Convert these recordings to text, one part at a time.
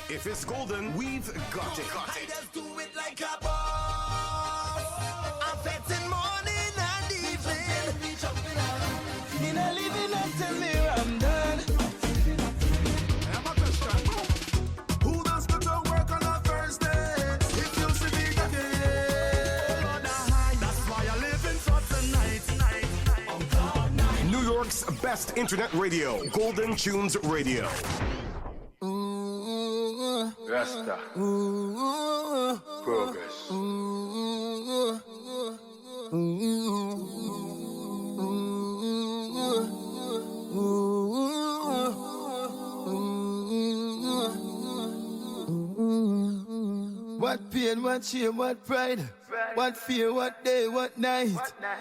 If it's golden, we've got it. I just do it like a boss. I'm fetting morning and evening. Me not living until me I'm done. I have a question. Who does go to work on a Thursday? If you see me again, that's why I live in for tonight. On cloud nine. New York's best internet radio, Golden Tunes Radio. Rasta. PROGREZ. What pain, what shame, what pride, what fear, what day, what night,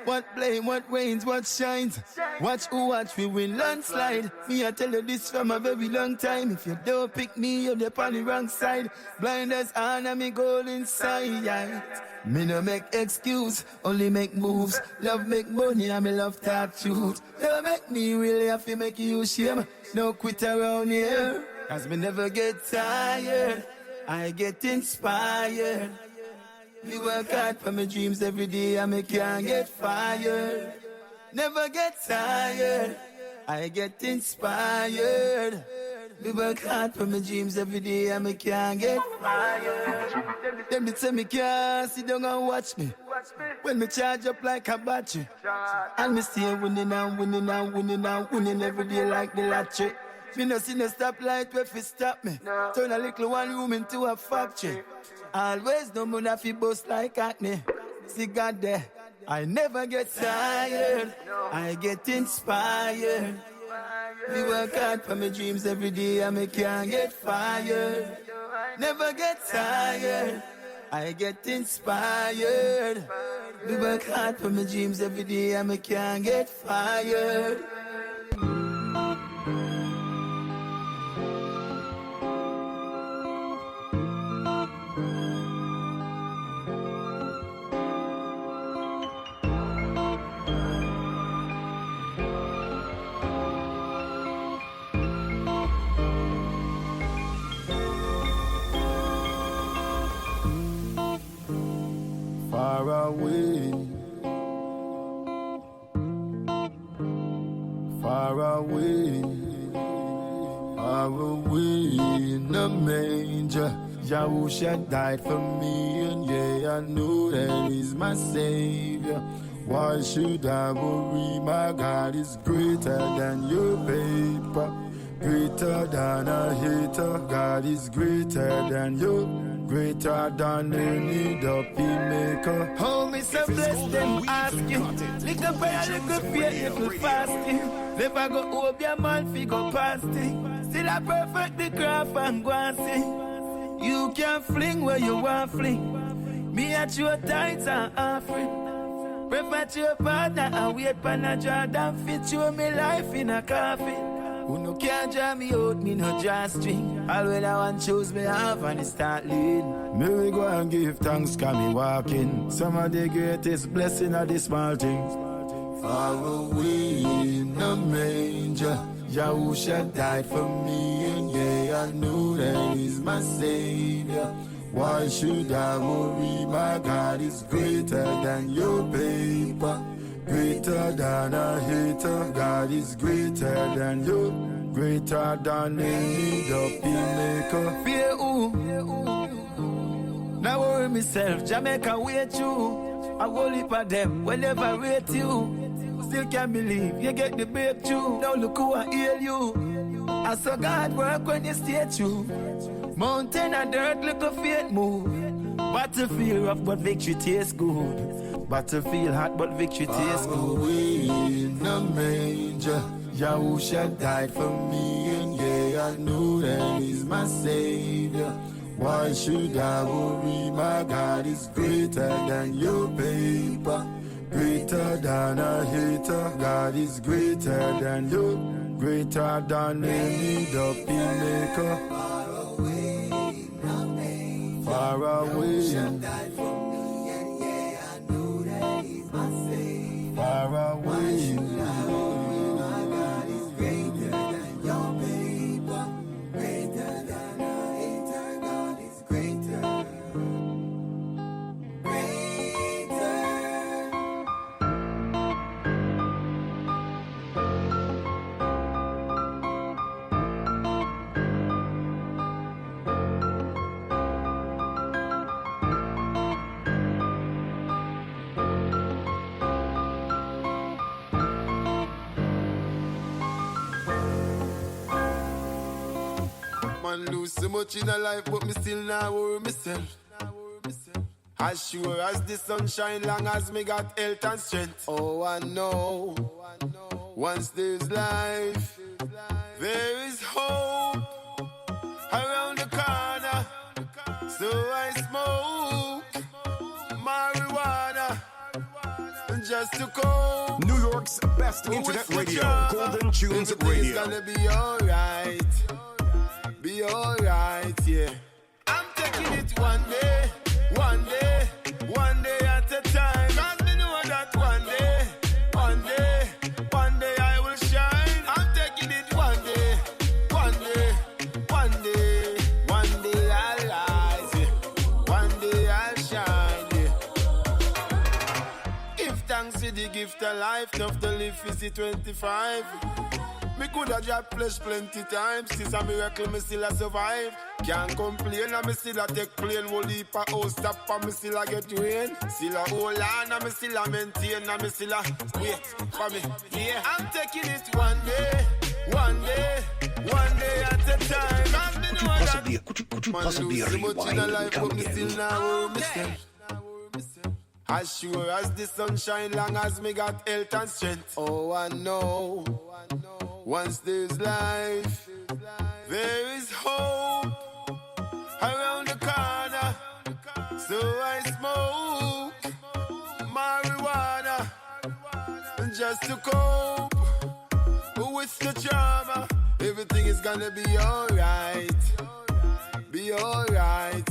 what blame, what rains, what shines. Watch who watch we win landslide. Me I tell you this from a very long time. If you don't pick me, you're on the wrong side. Blind as Anna, me go inside. Me no make excuse, only make moves. Love make money, and me love talk truth. Don't make me really have to make you shame. No quit around here, cause me never get tired. I get inspired. Me work hard for my dreams every day and me can't get fired. Never get tired. I get inspired. Me work hard for my dreams every day and me can't get fired. Them they tell me can't sit down and watch me when me charge up like a battery. And me stay winning and winning and winning and winning every day like the lottery. Me no see no stoplight where fi stop me. Turn a little one room into a factory. Always no money fi bust like acne. See God there, I never get tired. I get inspired. Me work hard for my dreams every day and me can't get fired. Never get tired. I get inspired. Me work hard for my dreams every day and me can't get fired. Far away, far away, far away in the manger. Yahusha died for me, and yeah, I know that He's my Savior. Why should I worry? My God is greater than your paper, greater than a hater. God is greater than you. Greater than any dopey maker. Hold me so blessed them asking. Little prayer, little fear, little fasting. Never go over your man, fi go fasting. Still a perfect the craft and go and sing. You can fling where you want fling. Me at your tights and offering. Prefer to your partner and wait for a Jordan fit you me life in a coffin. Who no can't draw me out, me no draw string. All when I want choose me have and it start leading. May we go and give thanks, can me walking. Some of the greatest blessing are the small things. Far away in the manger, Yahusha died for me, and yeah, I know that He's my Savior. Why should I worry? My God is greater than your paper, greater than a hater. God is greater than you, greater than any dopey maker. Fear who? Now worry myself, Jamaica wait you. I will leap at them whenever rate you. Still can't believe you get the breakthrough. Now look who I heal you. I saw God work when you stay true. Mountain and dirt, look a faith move. Battlefield rough, but victory tastes good. Battlefield hot, but victory tastes good. Away in the manger, Yahusha died for me, and yeah, I know that He's my Savior. Why should I worry? My God is greater than your paper, greater than a hater. God is greater than you, greater than any dopey maker. Far away, Died for me, and yeah, I know that He's my Savior. far away. My God is greater than your paper, greater than a hater. Man lose so much in a life, but me still not worry myself. As sure as the sun shine, long as me got health and strength. Oh, I know, once there's life, there is hope around the corner. So I smoke marijuana just to cope. New York's best internet radio, Golden Tunes Everything's Radio. gonna be alright, yeah. I'm taking it one day at a time. Cause me know that one day I will shine. I'm taking it one day I'll rise, yeah. One day I'll shine, yeah. Give thanks for the gift of life, enough to live is the 25. Me coulda dropped flesh plenty times. It's a miracle me still a survive. Can't complain and me still a take plane. Whole heap of house stop and me still a get rain. Still a hold on and me still a maintain and me still a wait for me. Yeah, I'm taking it one day at a time. Cause me know that Could you man possibly lose so much in rewind a and life, come but me again? still not worry myself. As sure as the sun shine, long as me got health and strength. Oh, I know, once there's life, there is hope around the corner. So I smoke marijuana just to cope with the drama. Everything is gonna be alright,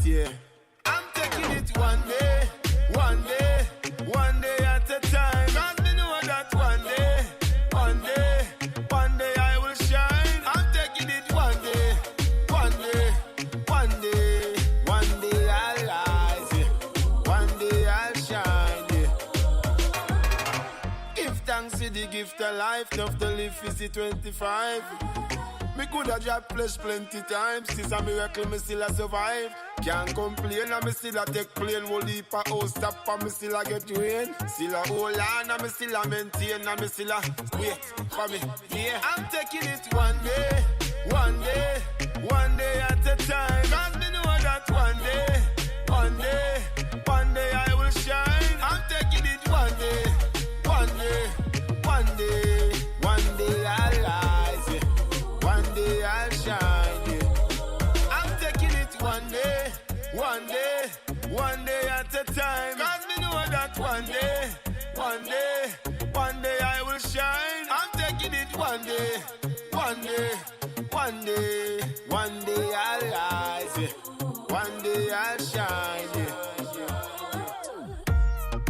yeah. I'm taking it one day at a time. Cause me know that one day I will shine. I'm taking it one day I'll rise, yeah. One day I'll shine, yeah. Give thanks for the gift of life, enough to live is the 25. Me coulda dropped flesh plenty times. It's a miracle me still a survive. Can't complain and me still a take plane. Whole heap of house stop and me still a get rain. Still a hold on and me still a maintain and me still a wait for me. Yeah, I'm taking it one day at a time. Cause me know that one day I will shine. I'm taking it one day I'll rise, yeah. One day I'll shine, yeah. I'm taking it one day at a time. Cause me know that one day I will shine. I'm taking it one day I'll rise, yeah. One day I'll shine, yeah.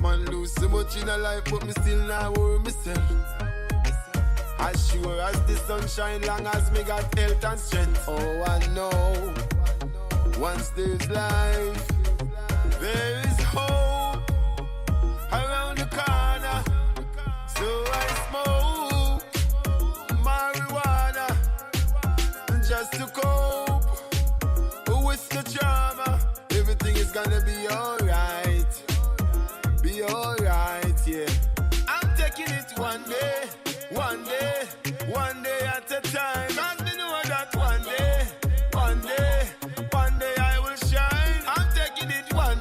Man lose so much in a life, but me still not worry myself. As sure as the sun shine, long as me got health and strength. Oh, I know, once there's life, there is hope around the corner. So I smoke marijuana just to cope with the drama. Everything is gonna be alright, yeah. I'm taking it one day at a time. Cause me know that one day I will shine. I'm taking it one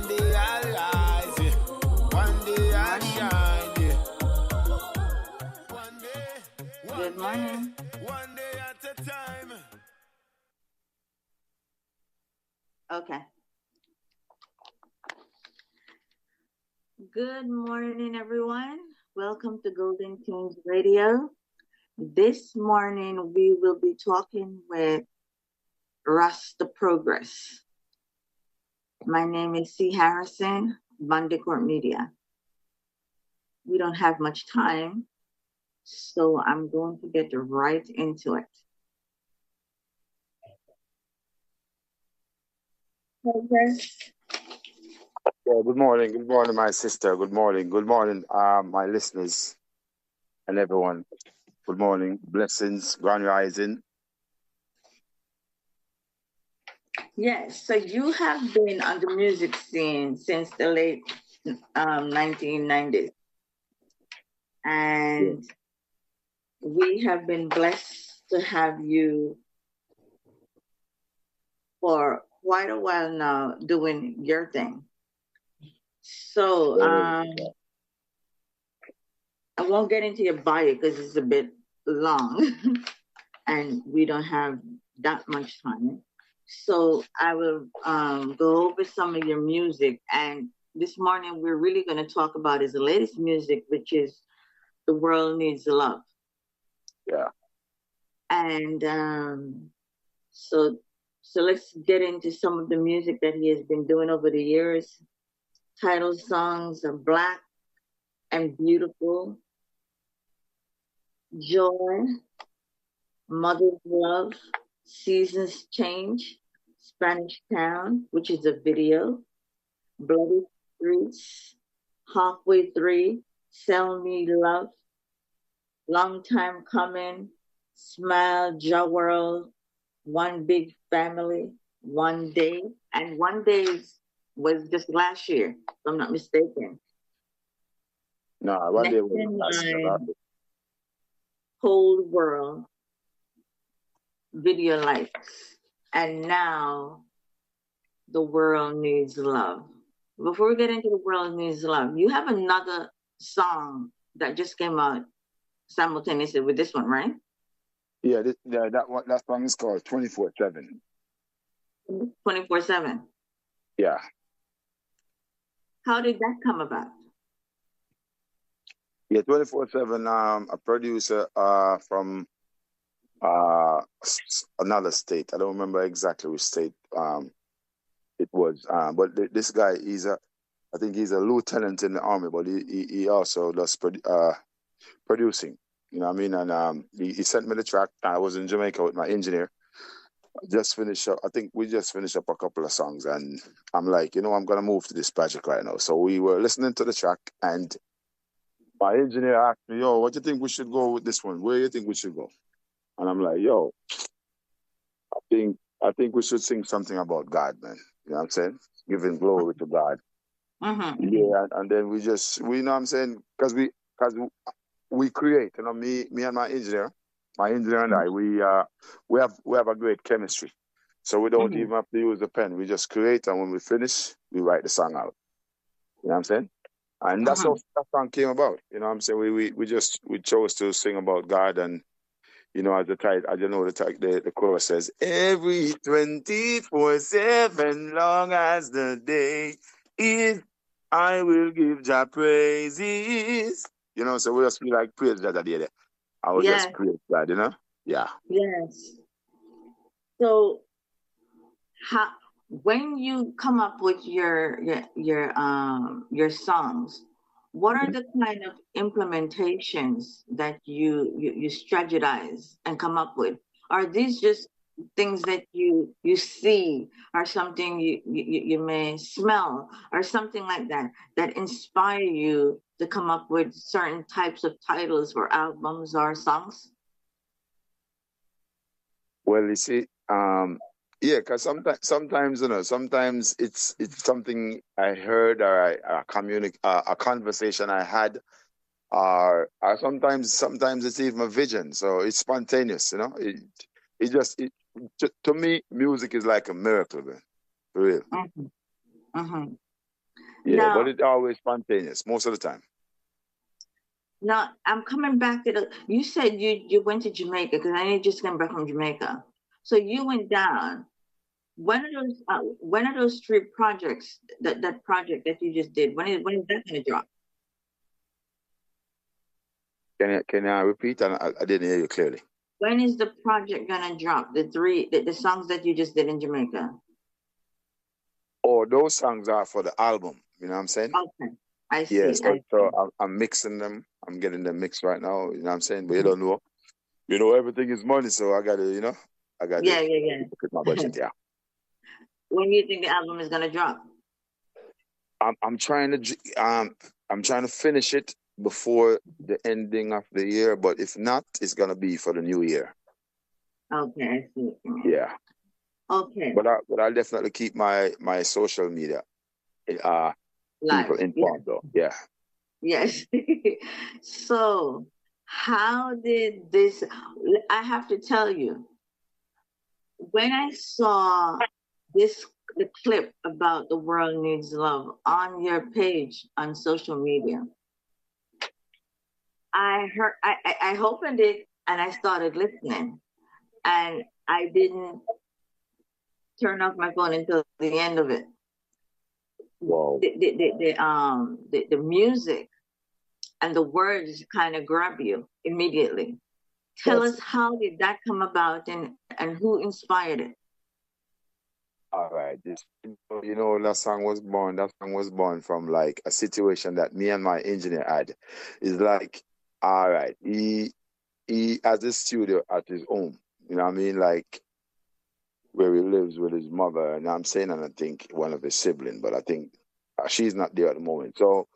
day I'll rise, yeah. One day I'll shine, yeah. Good morning. One day at a time. Okay. Good morning, everyone. Welcome to Golden Tunes Radio. This morning, we will be talking with Rasta PROGREZ. My name is C. Harrison, Bandicourt Media. We don't have much time, so I'm going to get right into it. PROGREZ. Yeah, good morning, my sister. Good morning, my listeners and everyone. Good morning, blessings, grand rising. Yes, so you have been on the music scene since the late 1990s. And we have been blessed to have you for quite a while now doing your thing. So I won't get into your bio because it's a bit long and we don't have that much time. So I will go over some of your music. And this morning we're really going to talk about his latest music, which is The World Needs Love. Yeah. And so let's get into some of the music that he has been doing over the years. Title songs are Black and Beautiful, Joy, Mother's Love, Seasons Change, Spanish Town, which is a video, Bloody Streets, Halfway Three, Sell Me Love, Long Time Coming, Smile, Ja World, One Big Family, One Day, and One Day was just last year, if I'm not mistaken. No, One Day was Next last in year. line, Whole World, Video Lights, and now The World Needs Love. Before we get into The World Needs Love, you have another song that just came out simultaneously with this one, right? Yeah, that song is called 24/7. 24/7. Yeah. How did that come about? Yeah, 24/7. A producer from another state. I don't remember exactly which state it was. But this guy, I think he's a lieutenant in the army, but he also does producing. You know what I mean? And he sent me the track. I was in Jamaica with my engineer. Just finished up. I think we just finished up a couple of songs, and I'm like, I'm gonna move to this project right now. So we were listening to the track, and my engineer asked me, "Yo, what do you think we should go with this one? Where do you think we should go?" And I'm like, "Yo, I think we should sing something about God, man. You know what I'm saying? Giving glory to God." Mm-hmm. Yeah, and then we know what I'm saying, because we create. Me and my engineer and I, we have a great chemistry. So we don't even have to use the pen. We just create, and when we finish, we write the song out. You know what I'm saying? And that's how that song came about. You know what I'm saying? We chose to sing about God, and as the title, the chorus says, every 24/7, long as the day is, I will give Jah praises. So we just feel like praise that day. I will just praise God, Yeah. Yes. So when you come up with your songs, what are the kind of implementations that you strategize and come up with? Are these just things that you see, or something you may smell, or something like that inspire you to come up with certain types of titles for albums or songs? Well, you see, yeah, because sometimes it's something I heard, or a conversation I had, or sometimes it's even a vision. So it's spontaneous, to me, music is like a miracle, man, for real. Yeah, now, but it's always spontaneous most of the time. Now I'm coming back to you said you went to Jamaica, because I know you just came back from Jamaica. So you went down. When are those 3 projects, that project that you just did, when is that going to drop? Can I repeat? I didn't hear you clearly. When is the project going to drop? The songs that you just did in Jamaica? Oh, those songs are for the album. You know what I'm saying? Okay, I see. Yeah, so I'm mixing them. I'm getting them mixed right now. You know what I'm saying? But you don't know. Everything is money, so I got to, yeah. Look at my budget, yeah. When do you think the album is going to drop? I'm trying to finish it before the ending of the year, but if not, it's going to be for the new year. Okay, I see. Yeah. Okay. But I'll definitely keep my social media live, people informed, though. Yeah. Yes. So How did this? I have to tell you, when I saw the clip about the world needs love on your page on social media, I opened it and I started listening, and I didn't turn off my phone until the end of it. Wow. The music and the words kind of grab you immediately. Tell us, how did that come about, and who inspired it? All right. That song was born. That song was born from like a situation that me and my engineer had. It's like, all right, he has a studio at his home. You know what I mean? Like where he lives with his mother. And I'm saying, and I think one of his siblings, but I think she's not there at the moment. So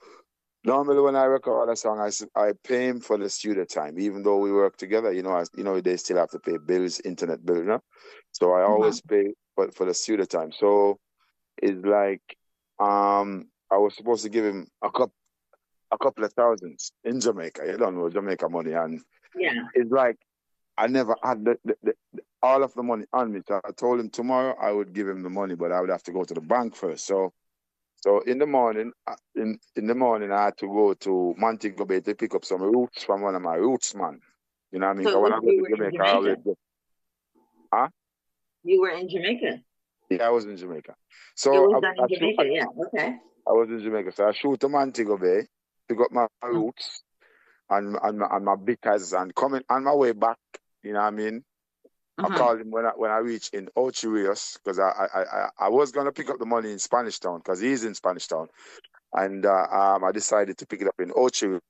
normally when I record a song, I pay him for the studio time, even though we work together. They still have to pay bills, internet bill, So I always pay for the studio time. So it's like I was supposed to give him a couple of thousands in Jamaica. You don't know Jamaica money, and it's like I never had all of the money on me. So I told him tomorrow I would give him the money, but I would have to go to the bank first. So in the morning, I had to go to Montego Bay to pick up some roots from one of my roots man. You know what I mean? So when I go to in Jamaica, I always go. Huh? You were in Jamaica? Yeah, I was in Jamaica. So it was done in Jamaica, yeah. Okay. I was in Jamaica. So I shoot to Montego Bay, pick up my roots and my bitters, and coming on my way back, you know what I mean? I called him when I reached in Ocho Rios, because I was gonna pick up the money in Spanish Town because he's in Spanish Town, and I decided to pick it up in Ocho Rios.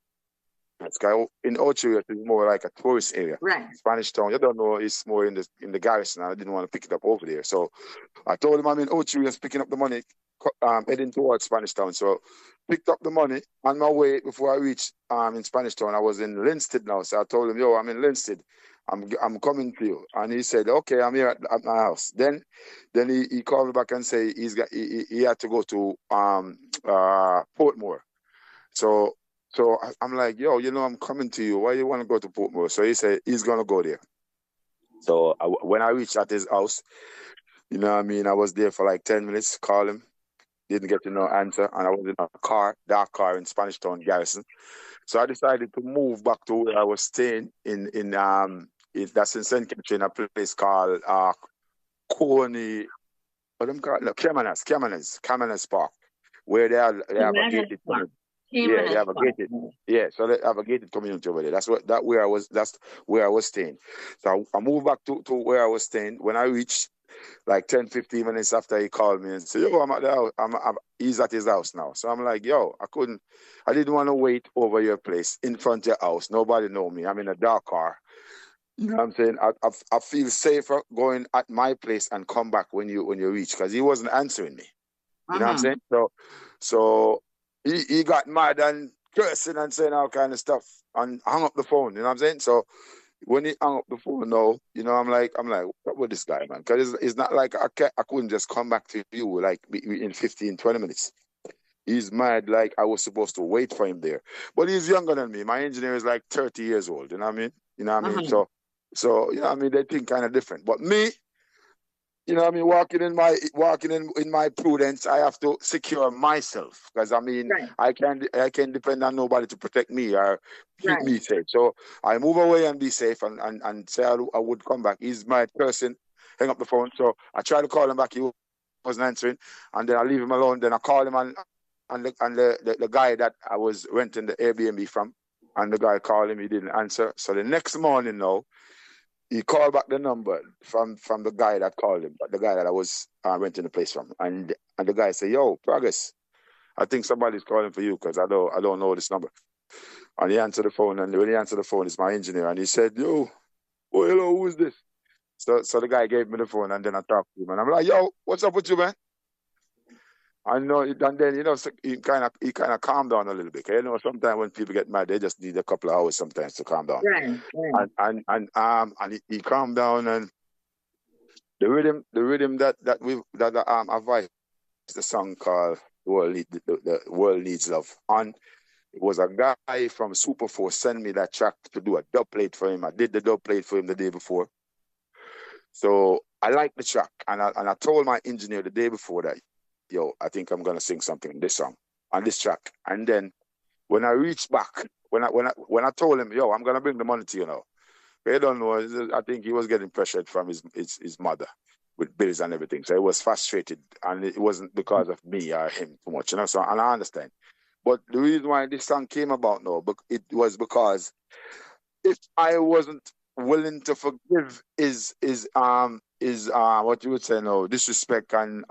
In Ocho Rios is more like a tourist area. Right. Spanish Town, you don't know, it's more in the garrison. I didn't want to pick it up over there, so I told him I'm in Ocho Rios picking up the money, heading towards Spanish Town. So picked up the money on my way. Before I reached in Spanish Town, I was in Linstead now. So I told him, yo, I'm in Linstead. I'm coming to you. And he said, okay, I'm here at my house. Then he called me back and say he had to go to Portmore. So I'm like, yo, I'm coming to you. Why you want to go to Portmore? So he said he's gonna go there. So when I reached at his house, you know what I mean, I was there for like 10 minutes, call him, didn't get no answer, and I was in a dark car in Spanish Town Garrison. So I decided to move back to where I was staying that's in St. Catherine, a place called Coney, what them called? No, Camanas Park, where they have a gated community. Yeah, they have a gated. Yeah, so they have a gated community over there. That's where I was staying. So I moved back to where I was staying. When I reached, like 10, 15 minutes after he called me and said, yo, I'm at the house. He's at his house now. So I'm like, yo, I didn't want to wait over your place in front of your house. Nobody know me. I'm in a dark car. You know what I'm saying? I feel safer going at my place and come back when you reach, because he wasn't answering me. You know what I'm saying? So he got mad and cursing and saying all kind of stuff and hung up the phone. You know what I'm saying? So when he hung up the phone, no, I'm like, what's up with this guy, man? Because it's not like I couldn't just come back to you like in 15, 20 minutes. He's mad like I was supposed to wait for him there. But he's younger than me. My engineer is like 30 years old. You know what I mean? You know what I mean? So you know what I mean? They think kind of different. But me, you know what I mean, walking in my prudence, I have to secure myself, because I mean, I can't depend on nobody to protect me or keep me safe. So I move away and be safe and say I would come back. He's my person, hang up the phone. So I try to call him back, he wasn't answering, and then I leave him alone. Then I call him and the guy that I was renting the Airbnb from, and the guy called him, he didn't answer. So the next morning now, he called back the number from the guy that called him, the guy that I was renting the place from. And the guy said, yo, PROGREZ, I think somebody's calling for you because I don't know this number. And he answered the phone, and when he answered the phone, it's my engineer. And he said, yo, oh, hello, who is this? So the guy gave me the phone, and then I talked to him. And I'm like, yo, what's up with you, man? I know, and then, so he kind of calmed down a little bit. Sometimes when people get mad, they just need a couple of hours sometimes to calm down. Right. And he calmed down, and the rhythm that I voiced the song called "The World Needs Love," and It was a guy from Super 4 sent me that track to do a dub plate for him. I did the dub plate for him the day before. So I liked the track, and I told my engineer the day before that, yo, I think I'm gonna sing something in this song, on this track. And then when I reached back, when I told him, yo, I'm gonna bring the money to you now. But I don't know. I think he was getting pressured from his mother with bills and everything. So he was frustrated, and it wasn't because of me or him too much, you know. So, and I understand. But the reason why this song came about now, it was because if I wasn't willing to forgive is what you would say now, disrespect and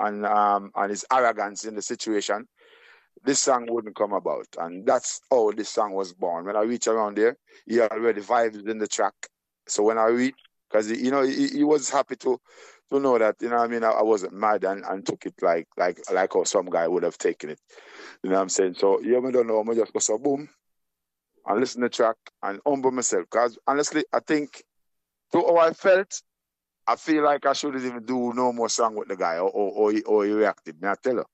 his arrogance in the situation, this song wouldn't come about. And that's how this song was born. When I reach around there, he already vibes in the track. So when I reach, because he was happy to know that, you know what I mean, I wasn't mad and took it like how some guy would have taken it. You know what I'm saying? So I don't know, I just go so boom and listen to the track and humble myself. Because honestly, I think to how I felt, I feel like I shouldn't even do no more song with the guy or he reacted. I tell her.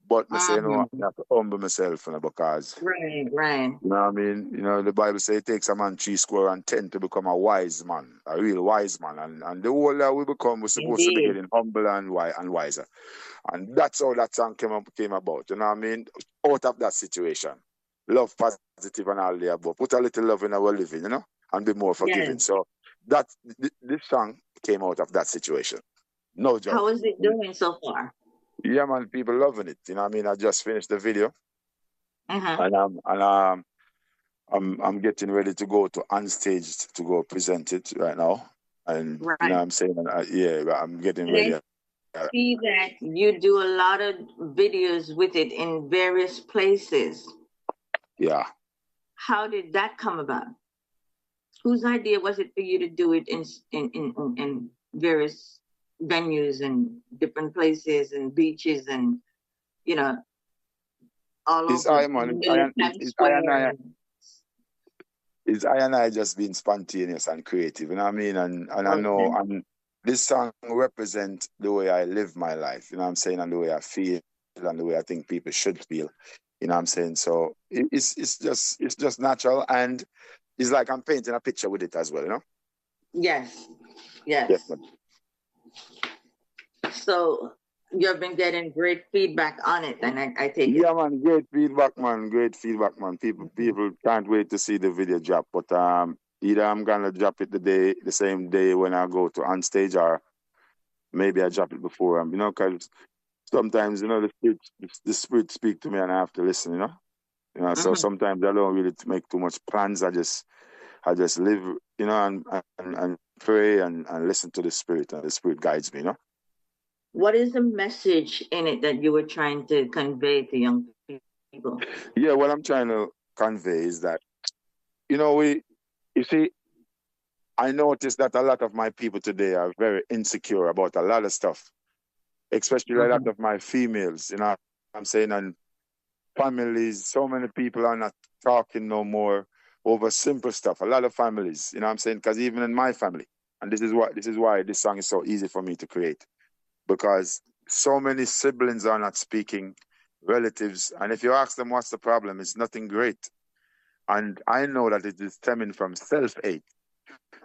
But I say, I have to humble myself, because Right. you know what I mean? You know, the Bible says it takes a man 10 to become a wise man, a real wise man. And the older we become, we're supposed to be getting humble and wiser. And that's how that song came about. You know what I mean? Out of that situation. Love, positive, and all the above. Put a little love in our living, you know, and be more forgiving. Yes. So this song came out of that situation. No joke. How is it doing so far? Yeah, man, people loving it. You know what I mean? I just finished the video. And I'm getting ready to go to Unstage to go present it right now. And you know what I'm saying? I'm getting ready. I see that you do a lot of videos with it in various places. Yeah. How did that come about? Whose idea was it for you to do it in various venues and different places and beaches and, you know, all It's over? I and I just being spontaneous and creative, you know what I mean? And I know, and this song represents the way I live my life, you know what I'm saying, and the way I feel and the way I think people should feel, you know what I'm saying? So it's just natural, and it's like I'm painting a picture with it as well, you know? Yes. Definitely. So you've been getting great feedback on it, and I take it. Yeah, man, great feedback, man. People can't wait to see the video drop. But either I'm gonna drop it the same day when I go to Unstage, or maybe I drop it before. You know, because sometimes, you know, the spirit speak to me and I have to listen. You know. So sometimes I don't really make too much plans. I just live, you know, and pray and listen to the spirit, and the spirit guides me. You know. What is the message in it that you were trying to convey to young people? Yeah, what I'm trying to convey is that, you know, you see, I noticed that a lot of my people today are very insecure about a lot of stuff, especially a lot of my females, you know what I'm saying, and families. So many people are not talking no more over simple stuff. A lot of families, you know what I'm saying, because even in my family, and this is why this song is so easy for me to create. Because so many siblings are not speaking, relatives, and if you ask them what's the problem, it's nothing great. And I know that it is stemming from self-hate.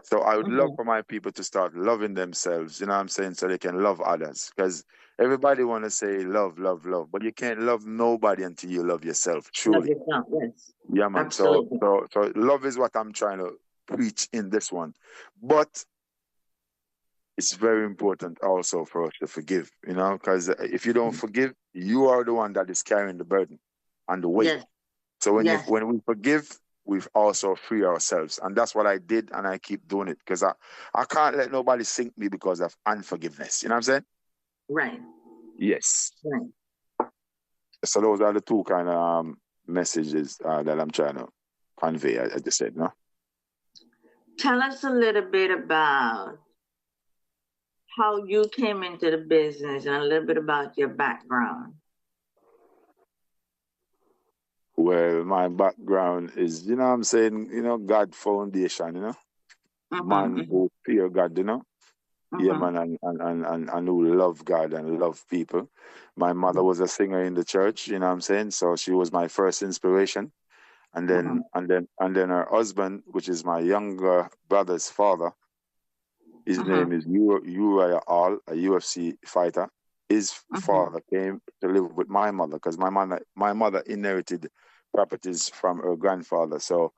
So I would love for my people to start loving themselves, you know what I'm saying, so they can love others. Because everybody want to say love, love, love, but you can't love nobody until you love yourself, truly. Love yourself, yes. Yeah, man. Absolutely. So love is what I'm trying to preach in this one. But it's very important also for us to forgive, you know, because if you don't forgive, you are the one that is carrying the burden and the weight. Yes. So when we forgive, we've also free ourselves. And that's what I did, and I keep doing it, because I can't let nobody sink me because of unforgiveness. You know what I'm saying? Right. Yes. Right. So those are the two kind of messages that I'm trying to convey, as I just said, no? Tell us a little bit about how you came into the business and a little bit about your background. Well, my background is, you know what I'm saying, you know, God foundation, you know, man who fear God, you know, yeah, man, and who love God and love people. My mother was a singer in the church, you know what I'm saying, so she was my first inspiration. And then her husband, which is my younger brother's father, his name is Uriah Hall, a UFC fighter. His father came to live with my mother because my mother inherited properties from her grandfather. So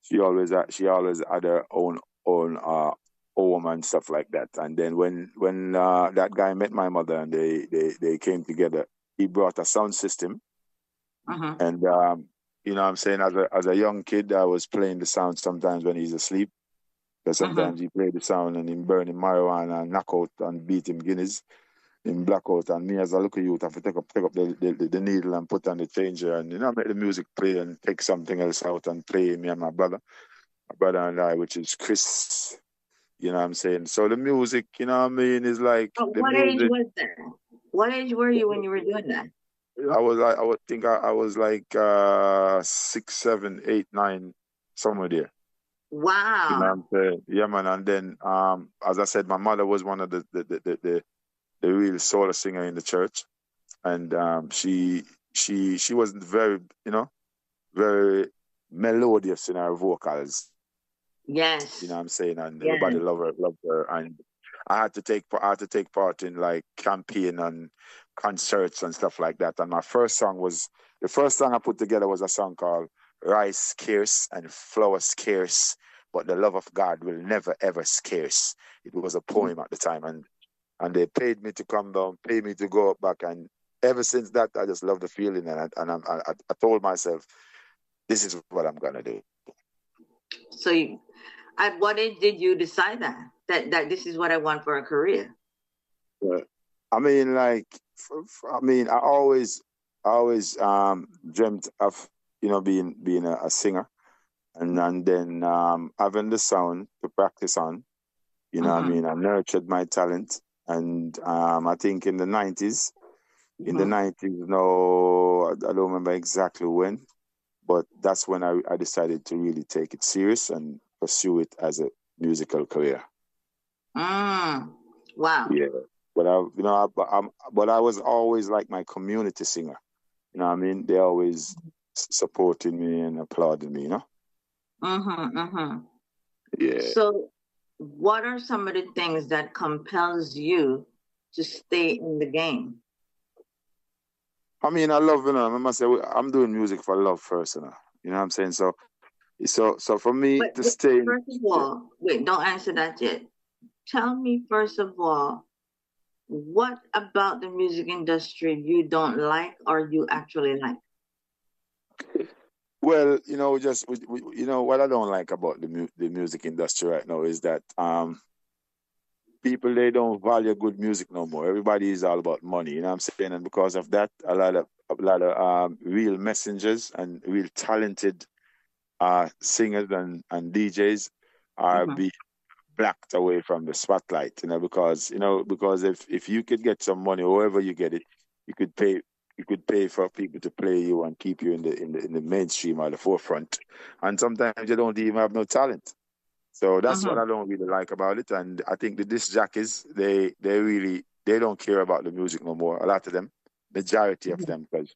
she always had her own home and stuff like that. And then when that guy met my mother and they came together, he brought a sound system. And you know what I'm saying, as a young kid, I was playing the sound sometimes when he's asleep. Because sometimes he played the sound and him burn him marijuana and knock out and beat him Guinness in blackout. And me as a little youth have to take up the needle and put on the changer and, you know, make the music play and take something else out and play, me and my brother and I, which is Chris. You know what I'm saying? So the music, you know what I mean, is like... What age was that? What age were you when you were doing that? I was like 6, 7, 8, 9, somewhere there. Wow. You know what I'm saying? Yeah, man. And then, as I said, my mother was one of the real solo singer in the church, and she wasn't very, you know, very melodious in her vocals. Yes. You know what I'm saying? And everybody loved her. And I had to take part in like campaign and concerts and stuff like that. And the first song I put together was a song called Rice Scarce and Flour Scarce, but the love of God will never ever scarce. It was a poem at the time, and they paid me to come down, paid me to go up back, and ever since that I just love the feeling, and I told myself, this is what I'm gonna do. So, at what age did you decide that this is what I want for a career? I mean, like, I always dreamt of, you know, being a singer, and then having the sound to practice on. You know what I mean? I nurtured my talent, and I think in the 90s, no, I don't remember exactly when, but that's when I decided to really take it serious and pursue it as a musical career. Wow. Yeah, but I was always like my community singer. You know what I mean? They always supporting me and applauding me, you know? Yeah. So what are some of the things that compels you to stay in the game? I mean, I love, you know, I must say, I'm doing music for love first, you know? You know what I'm saying? So for me to stay... First of all, wait, don't answer that yet. Tell me, first of all, what about the music industry you don't like or you actually like? Well, you know, you know, what I don't like about the music industry right now is that people, they don't value good music no more. Everybody is all about money, you know what I'm saying? And because of that, a lot of real messengers and real talented singers and DJs are being blacked away from the spotlight, you know, because if you could get some money, however you get it, you could pay for people to play you and keep you in the mainstream or the forefront. And sometimes you don't even have no talent. So that's what I don't really like about it. And I think the disc jockeys, they don't care about the music no more. A lot of them, majority of them, because,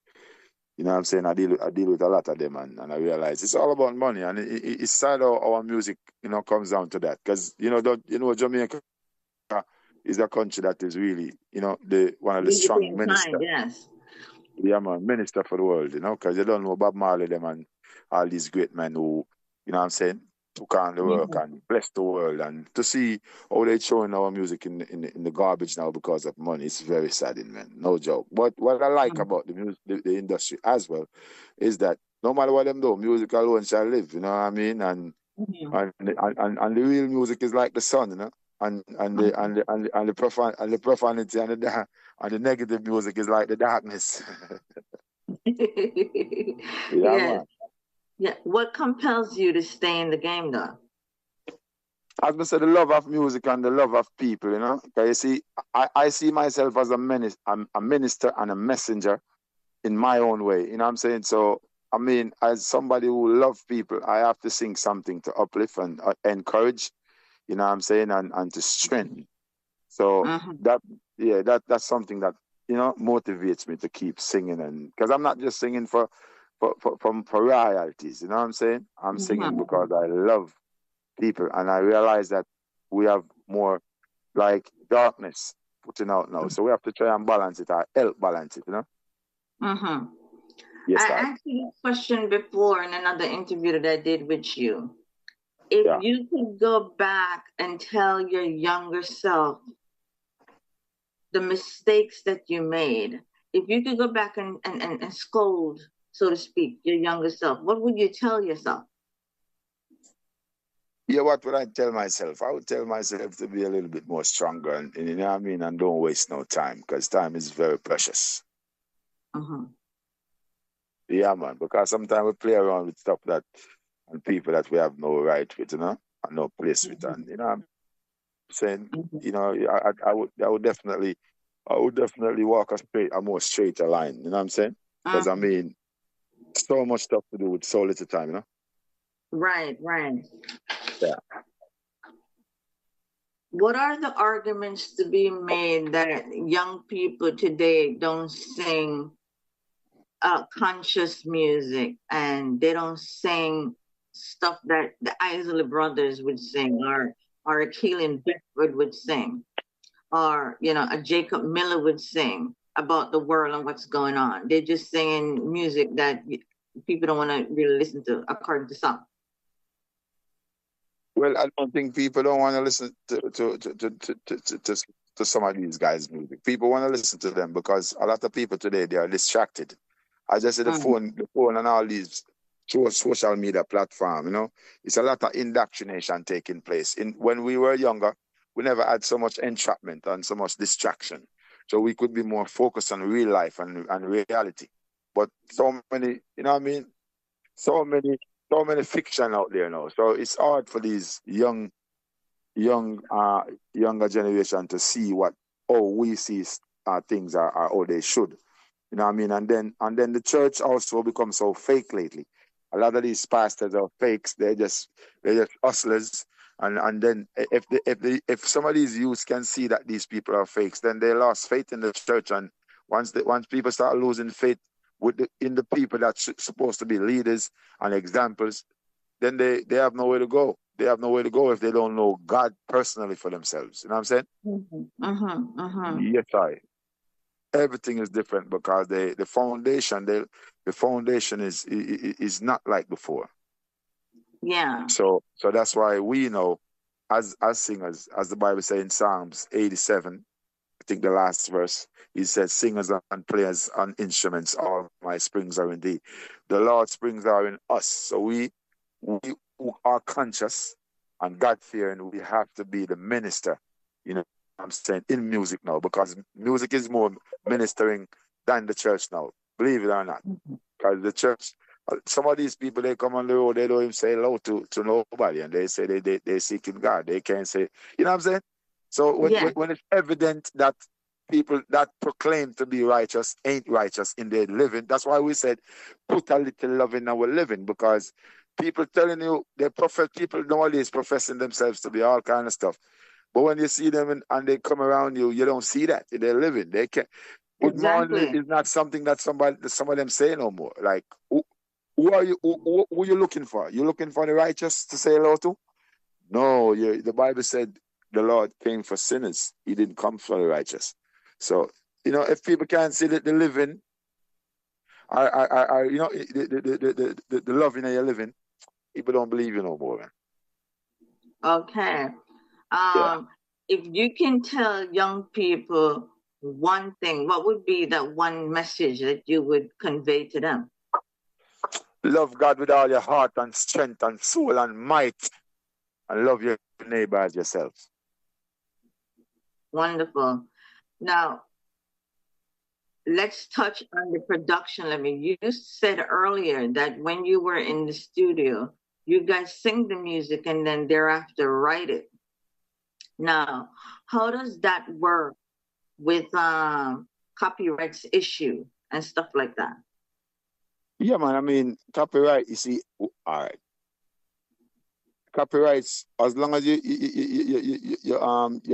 you know what I'm saying, I deal with a lot of them, and I realize it's all about money. And it's sad how our music, you know, comes down to that. Because, you know, Jamaica is a country that is really, you know, one of the strong ministers. Yes. Yeah, man, minister for the world, you know, because you don't know Bob Marley, them, and all these great men who, you know what I'm saying, took on the work and blessed the world. And to see how they're showing our music in the garbage now because of money, it's very saddening, man. No joke. But what I like about the industry as well is that no matter what them do, music alone shall live, you know what I mean? And the real music is like the sun, you know? And the profanity and the negative music is like the darkness. Man. Yeah. What compels you to stay in the game, though? As I said, the love of music and the love of people, you know. Because you see, I see myself as a minister and a messenger in my own way. You know what I'm saying? So, I mean, as somebody who loves people, I have to sing something to uplift and encourage. You know what I'm saying, and to strengthen. So that's something that, you know, motivates me to keep singing, and because I'm not just singing for for royalties. You know what I'm saying? I'm singing because I love people, and I realize that we have more like darkness putting out now. So we have to try and balance it, or help balance it, you know? Mm-hmm. Yes, I sir. asked you a question before in another interview that I did with you. If Yeah. you could go back and tell your younger self the mistakes that you made, if you could go back and scold, so to speak, your younger self, what would you tell yourself? Yeah, what would I tell myself? I would tell myself to be a little bit more stronger, and you know what I mean, and don't waste no time, because time is very precious. Mm-hmm. Yeah, man, because sometimes we play around with stuff that and people that we have no right with, you know, and no place with, and you know what I'm saying, you know, I would definitely walk a more straighter line, you know what I'm saying? Because I mean, so much stuff to do with so little time, you know? Right. Yeah. What are the arguments to be made that young people today don't sing conscious music, and they don't sing stuff that the Isley Brothers would sing, or a Keelan Bedford would sing, or a Jacob Miller would sing about the world and what's going on? They're just singing music that people don't want to really listen to, according to some. Well, I don't think people don't want to listen to some of these guys' music. People want to listen to them because a lot of people today, they are distracted. I just say the phone and all these social media platform, you know, it's a lot of indoctrination taking place. When we were younger, we never had so much entrapment and so much distraction. So we could be more focused on real life and reality. But so many, you know what I mean? So many fiction out there now. So it's hard for these younger generation to see we see things are how they should. You know what I mean? And then the church also becomes so fake lately. A lot of these pastors are fakes. They're just hustlers. And then if some of these youths can see that these people are fakes, then they lost faith in the church. And once people start losing faith in the people that's supposed to be leaders and examples, then they have nowhere to go. They have nowhere to go if they don't know God personally for themselves. You know what I'm saying? Yes, everything is different because the foundation is not like before. Yeah. So that's why we know as singers, as the Bible says in Psalms 87, I think the last verse, he said, singers and players on instruments, all my springs are in thee. The Lord's springs are in us. So we who are conscious and God-fearing, we have to be the minister, you know what I'm saying, in music now, because music is more ministering than the church now, believe it or not. Because the church, some of these people, they come on the road, they don't even say hello to nobody, and they say they seeking God. They can't say, you know what I'm saying? So when it's evident that people that proclaim to be righteous ain't righteous in their living, that's why we said put a little love in our living, because people telling you, people nowadays professing themselves to be all kind of stuff. But when you see them and they come around you, you don't see that in their living. They can't. Good morning is not something that some of them say no more. Like, who are you? Who you looking for? You looking for the righteous to say hello to? No, the Bible said the Lord came for sinners. He didn't come for the righteous. So, you know, if people can't see that the living, you know, the love in your living, people don't believe you no more, man. Okay. If you can tell young people one thing, what would be that one message that you would convey to them? Love God with all your heart and strength and soul and might, and love your neighbor as yourself. Wonderful. Now, let's touch on the production. You said earlier that when you were in the studio, you guys sing the music and then thereafter write it. Now, how does that work with copyrights issue and stuff like that? Yeah, man. I mean, copyright. You see, all right. Copyrights, as long as you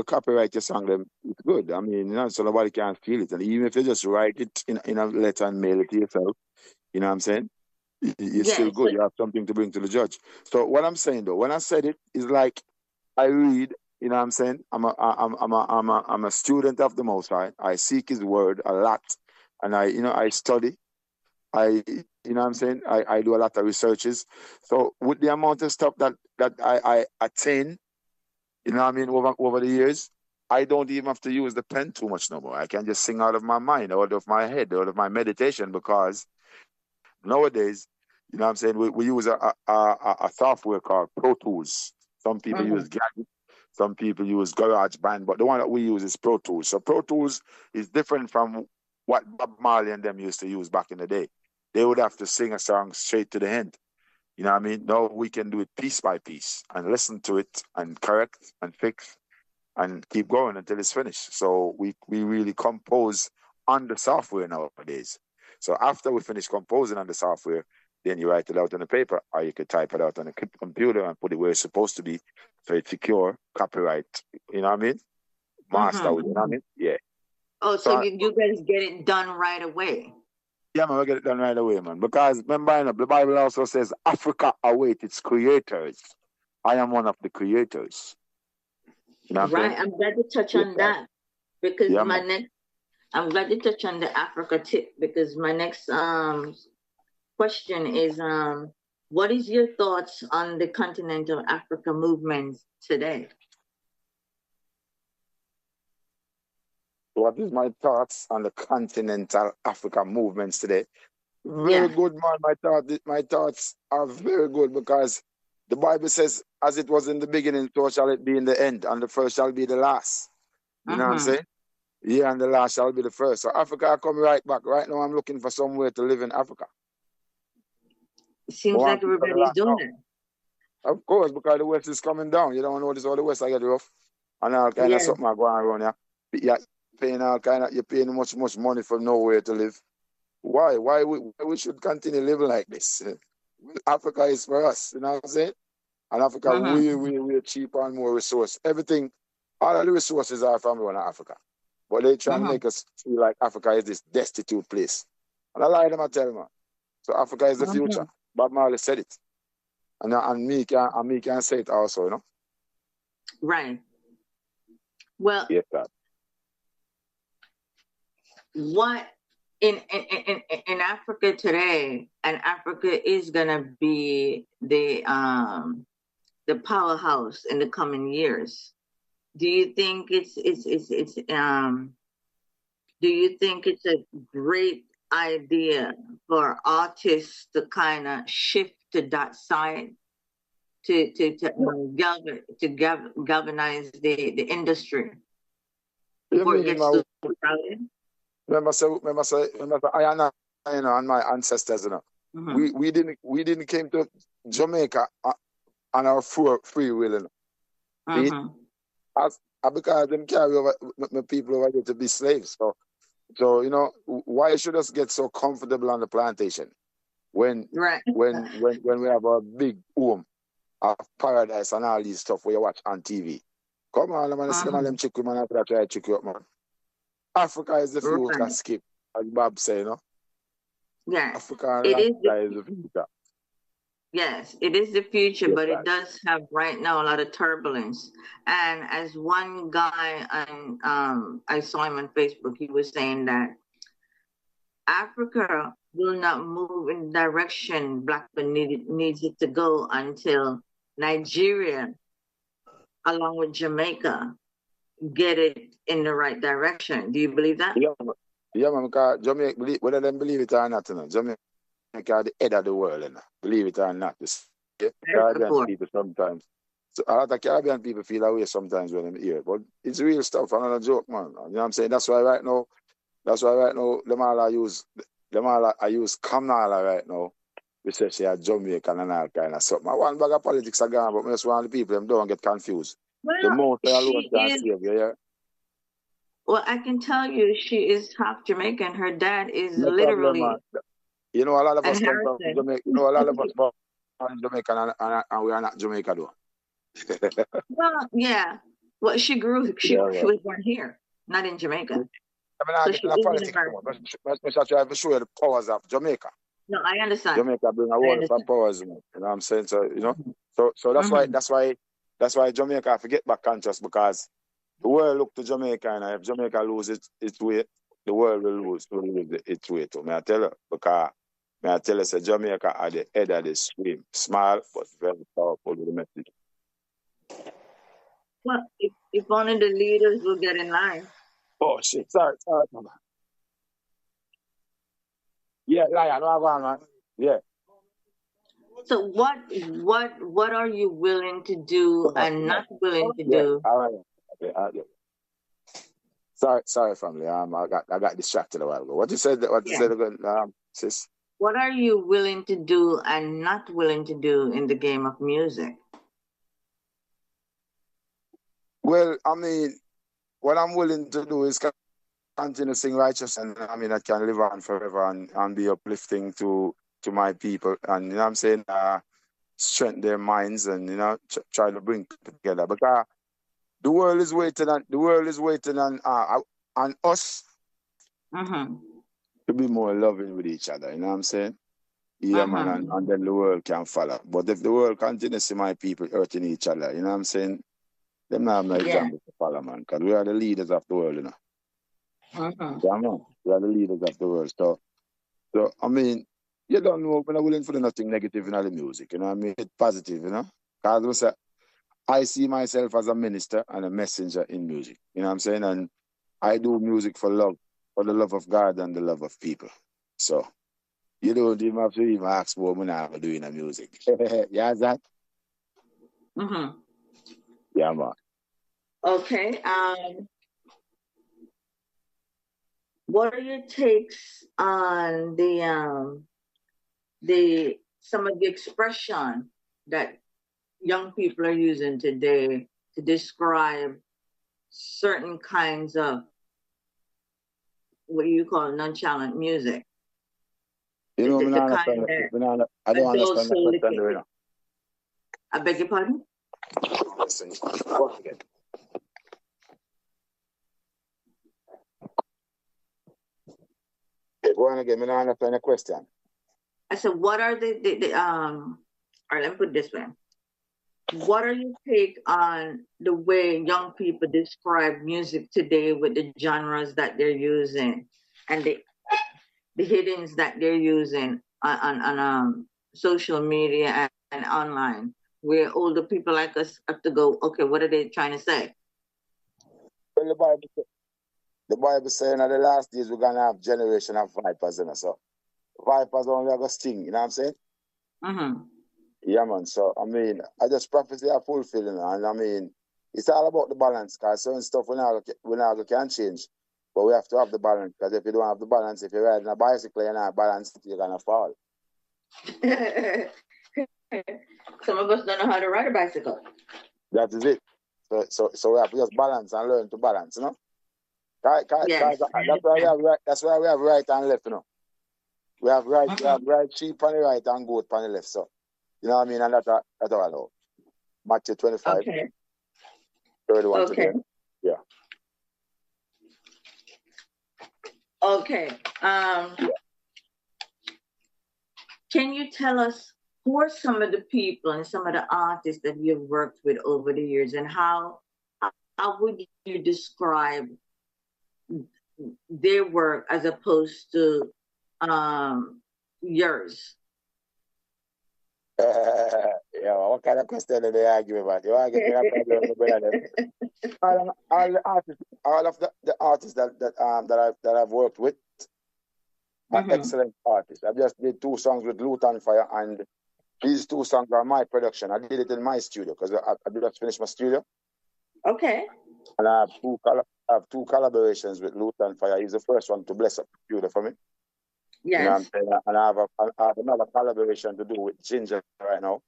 copyright your song, then it's good. I mean, you know, so nobody can feel it, and even if you just write it in a letter and mail it to yourself, you know what I'm saying? you're Yeah. still good. You have something to bring to the judge. So what I'm saying though, when I said it, is like I read. You know what I'm saying? I'm a student of the Most High. I seek His Word a lot, and I study. You know what I'm saying? I do a lot of researches. So with the amount of stuff that I attain, you know what I mean, over the years, I don't even have to use the pen too much no more. I can just sing out of my mind, out of my head, out of my meditation, because nowadays, you know what I'm saying, we use a software called Pro Tools. Some people use Gadget, some people use GarageBand, but the one that we use is Pro Tools. So Pro Tools is different from what Bob Marley and them used to use back in the day. They would have to sing a song straight to the end. You know what I mean? Now we can do it piece by piece and listen to it and correct and fix and keep going until it's finished. So we really compose on the software nowadays. So after we finish composing on the software, then you write it out on the paper, or you could type it out on a computer and put it where it's supposed to be, so it's secure, copyright. You know what I mean? Master, you know what I mean? Yeah. Oh, so you guys get it done right away. Yeah, man, we get it done right away, man. Because remember, the Bible also says Africa awaits its creators. I am one of the creators. You know right. I'm glad to touch on that, because I'm glad to touch on the Africa tip, because my next question is what is your thoughts on the continental Africa movements today? What is my thoughts on the continental Africa movements today? Very good, man. My thoughts are very good, because the Bible says, as it was in the beginning, so shall it be in the end, and the first shall be the last. You know what I'm saying? Yeah, and the last shall be the first. So Africa come right back. Right now I'm looking for somewhere to live in Africa. It seems like everybody's doing it. Of course, because the West is coming down. You don't notice all the West I get rough. And all kind of something going around here. You're paying much money for nowhere to live. Why we should continue living like this? Africa is for us, you know what I'm saying? And Africa we're cheaper and more resource. Everything, all of the resources are from Africa. But they try to make us feel like Africa is this destitute place. And I lie them, I tell them. So Africa is the future. Bob Marley said it. And me can say it also, you know? Right. Well, yes, sir. What in Africa today, and Africa is gonna be the powerhouse in the coming years. Do you think it's a great idea for artists to kind of shift to that side to galvanize the industry before it gets too crowded? Remember, I and my ancestors, we didn't came to Jamaica on our free will, because them carry over my people over here to be slaves. So why should us get so comfortable on the plantation when we have a big home of paradise and all these stuff where you watch on TV? Come on, man, see them chick you, man, after that try to chick you up, man. Africa is the future, Skip, as Bob say, Yes, Africa is the future. Yes, it is the future, but it does have right now a lot of turbulence. And as one guy I saw him on Facebook, he was saying that Africa will not move in the direction Blackburn needs it to go until Nigeria, along with Jamaica, get it in the right direction. Do you believe that? Yeah, man, because Jamaica, whether they believe it or not, Jamaica is the head of the world, believe it or not. Caribbean people sometimes. So a lot of Caribbean people feel that way sometimes when they hear, but it's real stuff, another joke, man. You know what I'm saying? That's why right now, them all I use Kamnala right now. We say she are Jamaican and all kind of stuff. One bag of politics are gone, but most one of the people them don't get confused. Well, the most they alone can save you, yeah. Well, I can tell you, she is half Jamaican. Her dad is literally. Problem, a lot of us come from Jamaica. A lot of us from Jamaica, and we are not Jamaica, though. Well, yeah. Well, she was born here, not in Jamaica. I mean, so I politics. Let's try to show you the powers of Jamaica. No, I understand. Jamaica bring a I whole lot of understand. powers, man. You know what I'm saying? So, you know, so that's why Jamaica have to get back conscious, because the world look to Jamaica, and if Jamaica loses its way, the world will lose its way too. May I tell you? Because may I tell you, say Jamaica at the head of the stream. Small but very powerful with the message. Well, if only the leaders will get in line. Oh shit, sorry, mama. Yeah, lion, no, man. Yeah. So what are you willing to do and not willing to Yeah, do? all right. Okay. Sorry, family. I got distracted a while ago. What you said again, sis? What are you willing to do and not willing to do in the game of music? Well, I mean, what I'm willing to do is continue to sing righteous, and I mean, I can live on forever and be uplifting to my people, and you know what I'm saying, strengthen their minds, and you know, try to bring people together, because the world is waiting on us to be more loving with each other. You know what I'm saying? Yeah, man, and then the world can follow. But if the world continues to see my people hurting each other, you know what I'm saying? Them not have no example to follow, man, because we are the leaders of the world, you know. Yeah, man. We are the leaders of the world. So I mean, you don't know, we're not willing for nothing negative in the music, you know what I mean? It's positive, you know? Because I see myself as a minister and a messenger in music, you know what I'm saying? And I do music for love, for the love of God and the love of people. So you don't even have to even ask what I'm doing in music. Yeah, that? Yeah, man. Okay. What are your takes on some of the expression that young people are using today to describe certain kinds of what you call nonchalant music? You know, I don't understand the question, you know. I beg your pardon? Listen, go again. Okay, go on again. I don't understand the question. I said, what are all right, let me put it this way. What are your take on the way young people describe music today with the genres that they're using and the hiddens that they're using on social media and online, where older people like us have to go, okay, what are they trying to say? Well, the Bible saying that the last days we're gonna have generation of vipers, you know. So vipers only have a sting, you know what I'm saying? Yeah, man. So I mean, I just prophecy are fulfilling, and I mean, it's all about the balance, because certain stuff we now can change, but we have to have the balance. Because if you don't have the balance, if you're riding a bicycle and not balance, you're gonna fall. Some of us don't know how to ride a bicycle. That is it. So we have to just balance and learn to balance, you know. Yes. That's why we have right and left, you know. We have right sheep on the right and goat on the left. So you know what I mean, and that's all. Matthew 25. Okay. 31 okay. Today. Yeah. Okay. Can you tell us who are some of the people and some of the artists that you've worked with over the years, and how would you describe their work as opposed to yours? Yeah, what kind of question do they argue about? You want to get all of the artists that I've worked with are excellent artists. I just did 2 songs with Loot on Fire, and these 2 songs are my production. I did it in my studio because I just finished my studio. Okay. And I have two collaborations with Loot on Fire. He's the first one to bless up the studio for me. Yes. You know what I'm saying? And I have another collaboration to do with Ginger right now.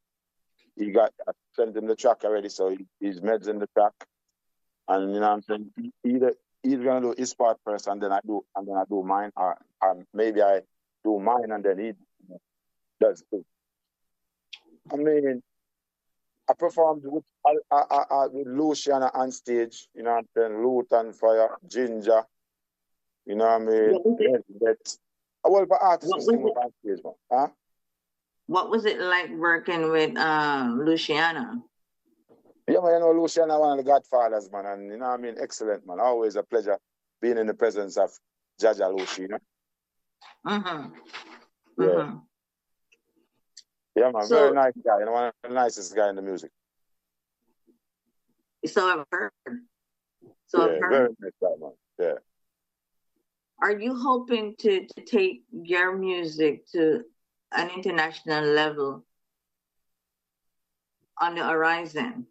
I sent him the track already, so he's meds in the track. And you know what I'm saying? Either he's gonna do his part first, and then I do mine, or maybe I do mine and then he does it. I mean, I performed with Luciana on stage, you know what I'm saying? Loot on Fire, Ginger, you know what I mean? Well, for artists, we What was sing with it? our stage, man. Huh? What was it like working with Luciana? Yeah, man, you know, Luciana, one of the godfathers, man, and you know what I mean, excellent, man. Always a pleasure being in the presence of Jaja Luciana. Mm-hmm. Yeah. Mm-hmm. Yeah, man, very So, nice guy. You know, one of the nicest guy in the music. so I've heard. So I've Yeah, heard. very nice guy, man. Yeah. Are you hoping to take your music to an international level on the horizon?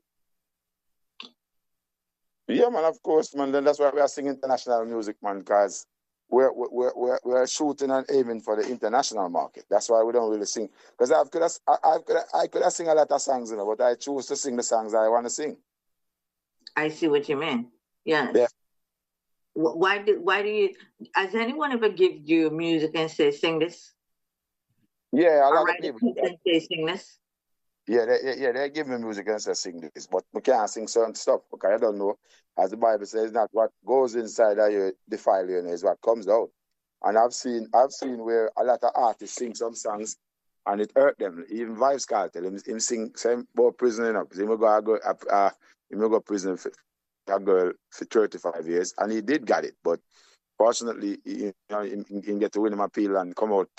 Yeah, man, of course, man. Then that's why we are singing international music, man, because we're shooting and aiming for the international market. That's why we don't really sing. Because I could have sing a lot of songs, you know, but I choose to sing the songs I want to sing. I see what you mean. Yes. Yeah. Why do you? Has anyone ever give you music and say sing this? Yeah, a Or lot of write a people. piece and say sing this? Yeah, they give me music and say sing this, but we can't sing certain stuff because I don't know. As the Bible says, not what goes inside of you defile you, is what comes out. And I've seen where a lot of artists sing some songs and it hurt them. Even Vibes Cartel, him sing same about prison, you know, because he may go prison for a girl for 35 years, and he did get it, but fortunately, he can get to win him appeal and come out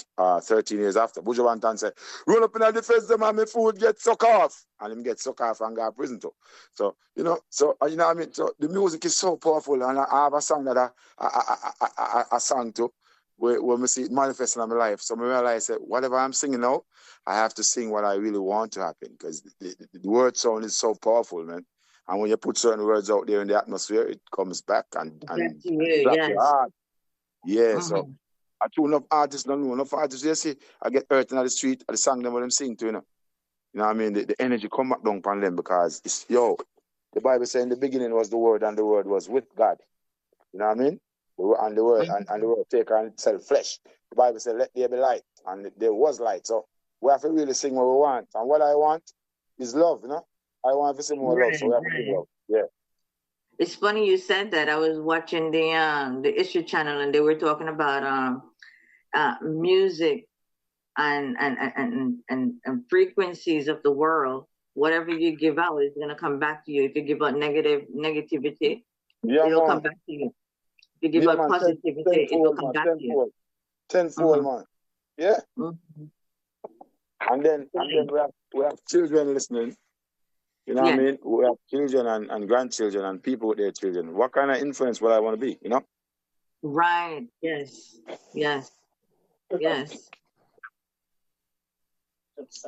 13 years after. Buju Banton said, roll up in the defense, them and my food get suck off. And him get suck off and go to prison too. So, you know what I mean? So the music is so powerful. And I have a song that I sang to where I see it manifesting in my life. So I realize that whatever I'm singing now, I have to sing what I really want to happen because the word sound is so powerful, man. And when you put certain words out there in the atmosphere, it comes back and Back to you, black yes. your heart. Yeah, Mhm. so I do enough artists, don't know enough artists. You see, I get hurt in the street, the song them what them sing to, you know. You know what I mean? The energy come back down upon them because it's the Bible says in the beginning was the word and the word was with God. You know what I mean? And the word and the word take on itself flesh. The Bible said, let there be light, and there was light. So we have to really sing what we want. And what I want is love, you know. I want to sing more love, so we have to sing love. Yeah. It's funny you said that. I was watching the Issue Channel and they were talking about music and frequencies of the world. Whatever you give out is gonna come back to you. If you give out negativity, it'll come back to you. If you give out positivity, it'll come back to you. Tenfold, man. Yeah. Mm-hmm. And then we have children listening. You know what I mean? We have children and grandchildren and people with their children. What kind of influence would I want to be, you know? Right. Yes.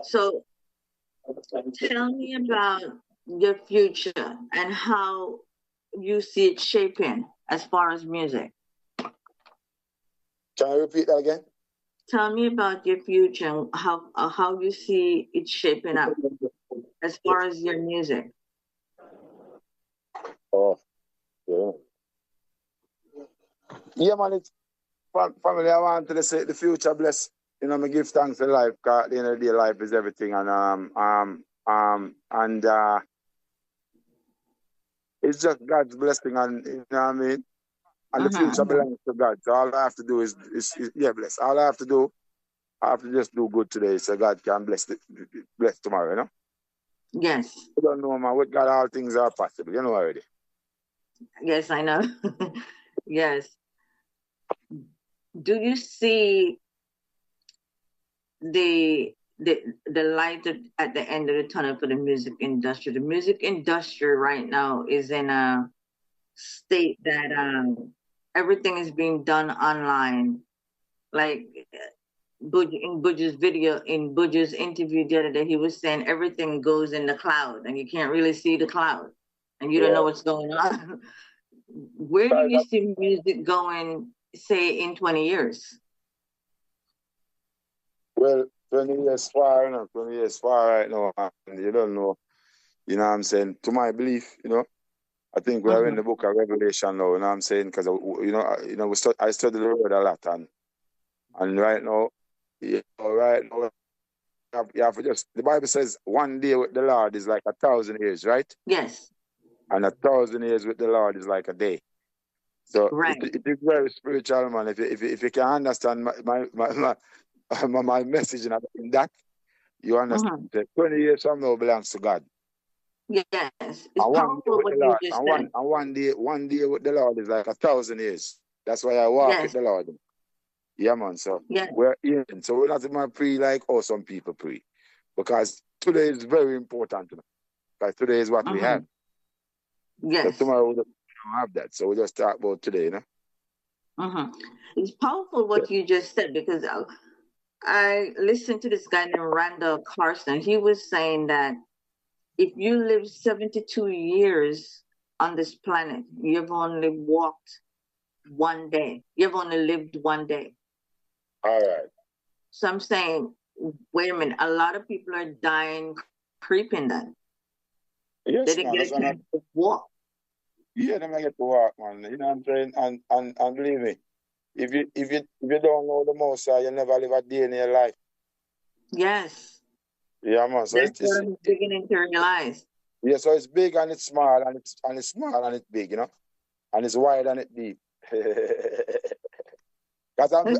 So tell me about your future and how you see it shaping as far as music. Can I repeat that again? Tell me about your future and how you see it shaping up as far as your music. Oh, yeah. Yeah, man, it's family. I want to say the future bless. You know, me give thanks to life. Cause at the end of the day, life is everything, and it's just God's blessing, and you know what I mean. And the future belongs to God. So all I have to do is bless. All I have to do, I have to just do good today, so God can bless tomorrow. You know. Yes. You don't know, man. With God, all things are possible. You know already. Yes, I know. Yes. Do you see the light at the end of the tunnel for the music industry? The music industry right now is in a state that everything is being done online. Like in Budge's interview the other day, he was saying everything goes in the cloud and you can't really see the cloud and you don't know what's going on. Where do you see music going, say, in 20 years? Well, 20 years far, you know, 20 years far right now, and you don't know, you know what I'm saying? To my belief, you know, I think we are in the book of Revelation now, you know what I'm saying? Because, I study the word a lot, and right now, you have to just, the Bible says 1 day with the Lord is like 1,000 years, right? Yes. And 1,000 years with the Lord is like a day. So Right. it is very spiritual, man. If you can understand my message in that, you understand. That 20 years from now belongs to God. Yes. It's And one day powerful with what the you Lord, just and said. one day with the Lord is like 1,000 years. That's why I walk with Yes. the Lord. Yeah, man. So Yes. we're in. So we're not even pre like how some people pre, because today is very important. Because today is what we have. Yes. But tomorrow we don't have that. So we just talk about today, It's powerful what you just said, because I listened to this guy named Randall Carson. He was saying that if you live 72 years on this planet, you've only walked one day. You've only lived one day. All right. So I'm saying, wait a minute, a lot of people are dying creeping then. Yes, They didn't man. get a chance to walk. Yeah, they might get to walk, man. You know what I'm saying? And believe me, if you don't know the most, you never live a day in your life. Yes. Yeah, man. So That's what I'm beginning to realize. yeah, so it's big and it's small and it's small and it's big, and it's wide and it's deep. Because I'm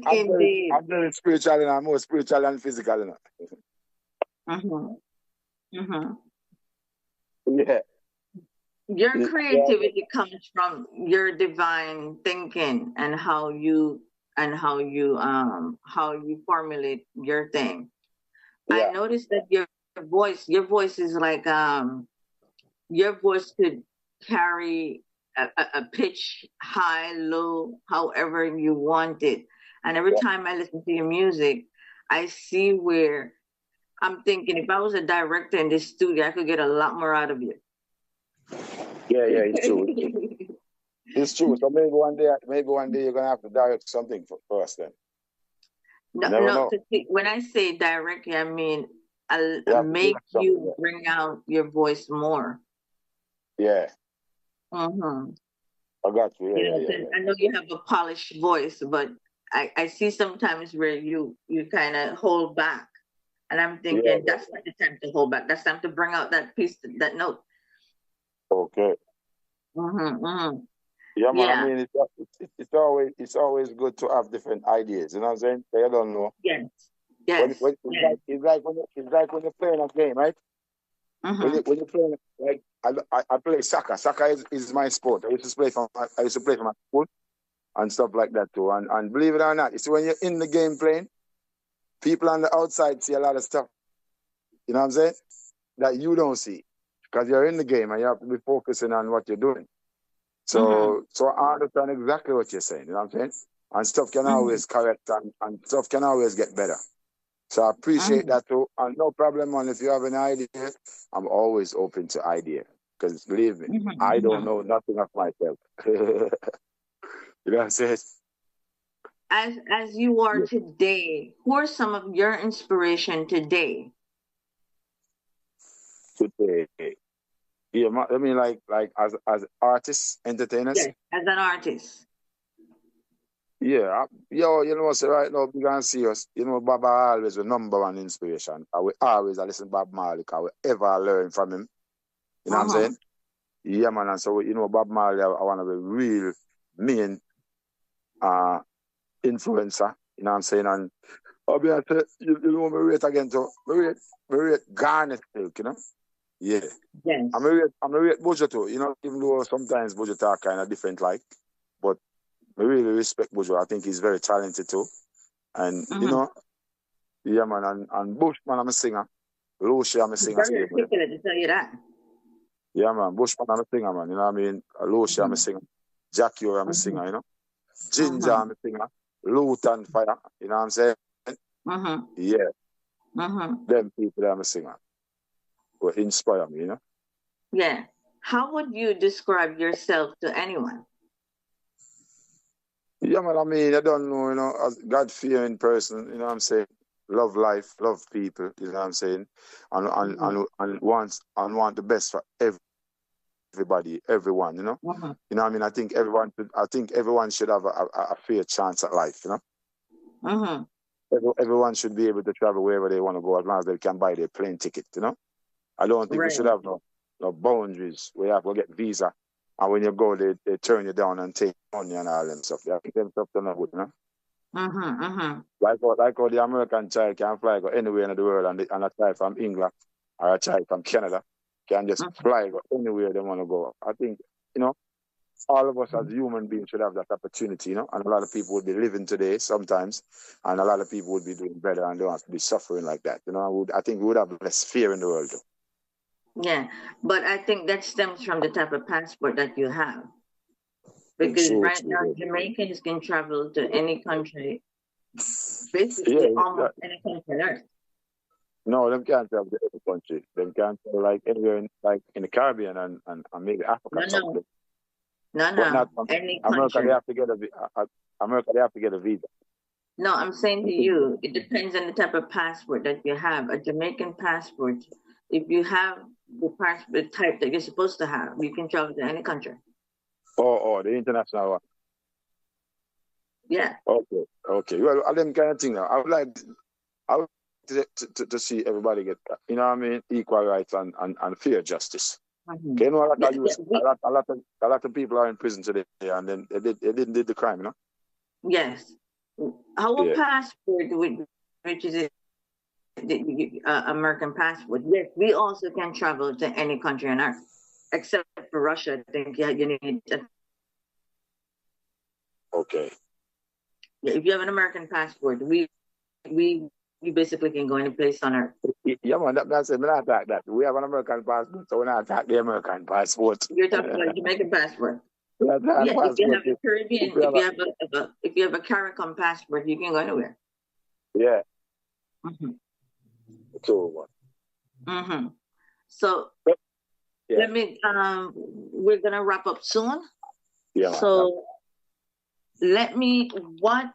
very spiritual and I'm more spiritual than physical, Yeah. Your creativity comes from your divine thinking and how you formulate your thing. Yeah. I noticed that your voice is like your voice could carry a pitch high, low, however you want it. And every time I listen to your music, I see where I'm thinking, if I was a director in this studio, I could get a lot more out of you. Yeah, it's true. It's true. So maybe one day you're gonna have to direct something for us then. No. When I say directly, I mean I'll make you bring out your voice more. Yeah. I got you. I know you have a polished voice, but I see sometimes where you kind of hold back, and I'm thinking that's not the time to hold back. That's time to bring out that piece, that note. Okay. Yeah, man. I mean, it's always good to have different ideas. You know what I'm saying? I don't know. Yes. It's like when you're playing a game, right? When you're playing, like I play soccer. Soccer is my sport. I used to play for my school and stuff like that too. And believe it or not, it's when you're in the game playing, people on the outside see a lot of stuff. You know what I'm saying? That you don't see, because you're in the game and you have to be focusing on what you're doing. So I understand exactly what you're saying. You know what I'm saying? And stuff can always correct and stuff can always get better. So I appreciate that too. And no problem, man. If you have an idea, I'm always open to idea. Because believe me, I don't know nothing of myself. You know what I'm saying? As you are today, who are some of your inspiration today? Today. Yeah, I mean, like as artists, entertainers. Yes, as an artist. Yeah, you know, so right now, we can see us. You know, Baba always the number one inspiration. I will always listen to Bob Marley. I will ever learn from him. You know what I'm saying? Yeah, man. And so, you know, Bob Marley, I want to be real main influencer. You know what I'm saying? And I'll be able to, you know, me rate again to me rate Garnet Silk, you know? Yeah. Yes. I'm a rate Buju too, you know, even though sometimes Buju talk kind of different like, but I really respect Buju. I think he's very talented too. And, you know, yeah, man, and Bushman, I'm a singer. Lucia, I'm a singer. Very articulate to tell you that. Yeah, man, Bushman, I'm a singer, man. You know what I mean? Lucia, I'm a singer. Jackie, I'm a singer, you know? Ginger, I'm a singer. Luton Fire, you know what I'm saying? Yeah. Them people, I'm a singer. Will inspire me, you know? Yeah. How would you describe yourself to anyone? Yeah, man, I mean, I don't know, you know, as God-fearing person, you know what I'm saying? Love life, love people, you know what I'm saying? And want the best for everybody, everyone, you know? You know what I mean? I think everyone should have a fair chance at life, you know? Everyone should be able to travel wherever they want to go as long as they can buy their plane ticket, you know? I don't think we should have no boundaries where you have to get visa And when you go, they turn you down and take money and all them stuff. I think them stuff don't good, you know? Like how the American child can fly go anywhere in the world, and a child from England or a child from Canada can just fly go anywhere they want to go. I think, you know, all of us as human beings should have that opportunity, you know, and a lot of people would be living today sometimes, and a lot of people would be doing better and don't have to be suffering like that. You know, I think we would have less fear in the world. Yeah, but I think that stems from the type of passport that you have. Because now Jamaicans can travel to any country, basically almost any country on earth. No, them can't travel to any country. Them can't travel like anywhere in the Caribbean and maybe Africa. No. Any America, country. they have to get America, they have to get a visa. No, I'm saying to you, it depends on the type of passport that you have. A Jamaican passport, if you have the passport type that you're supposed to have, you can travel to any country. Oh, the international one. Yeah. Okay. Well, I them kind of thing now. I would like to see everybody get, you know what I mean, equal rights and fair justice. Okay, you know, a lot of people are in prison today, and then they didn't do the crime, you know. Yes. Our passport, which is the American passport, yes, we also can travel to any country on earth, except for Russia. I think you need. Okay. Yeah, if you have an American passport, we basically can go any place on earth. Yeah, man, that's it. We not attack that. We have an American passport, so we not attack the American passport. You're talking about Jamaican passport. Yeah, if you have a Caribbean, if you have a CARICOM passport, you can go anywhere. Yeah. So let me. We're gonna wrap up soon. Yeah. So let me. What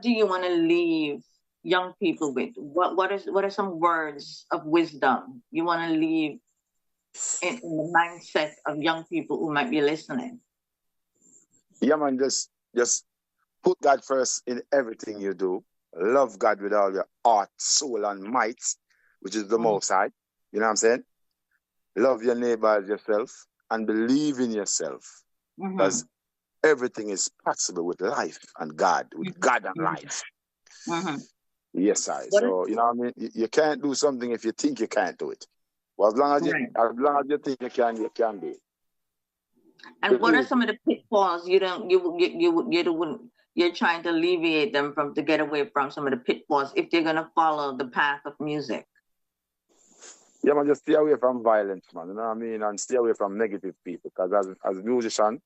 do you want to leave young people with? What are some words of wisdom you want to leave in the mindset of young people who might be listening? Yeah, man, just put God first in everything you do. Love God with all your heart, soul, and might, which is the Most High. You know what I'm saying? Love your neighbor as yourself and believe in yourself. Because everything is possible with life and God, with God and life. Yes, I. So, you know what I mean? You can't do something if you think you can't do it. Well, as long as you think you can do it. And what are some of the pitfalls you're trying to alleviate them from, to get away from some of the pitfalls if they're gonna follow the path of music? Yeah, man, just stay away from violence, man. You know what I mean? And stay away from negative people. Because as a musician,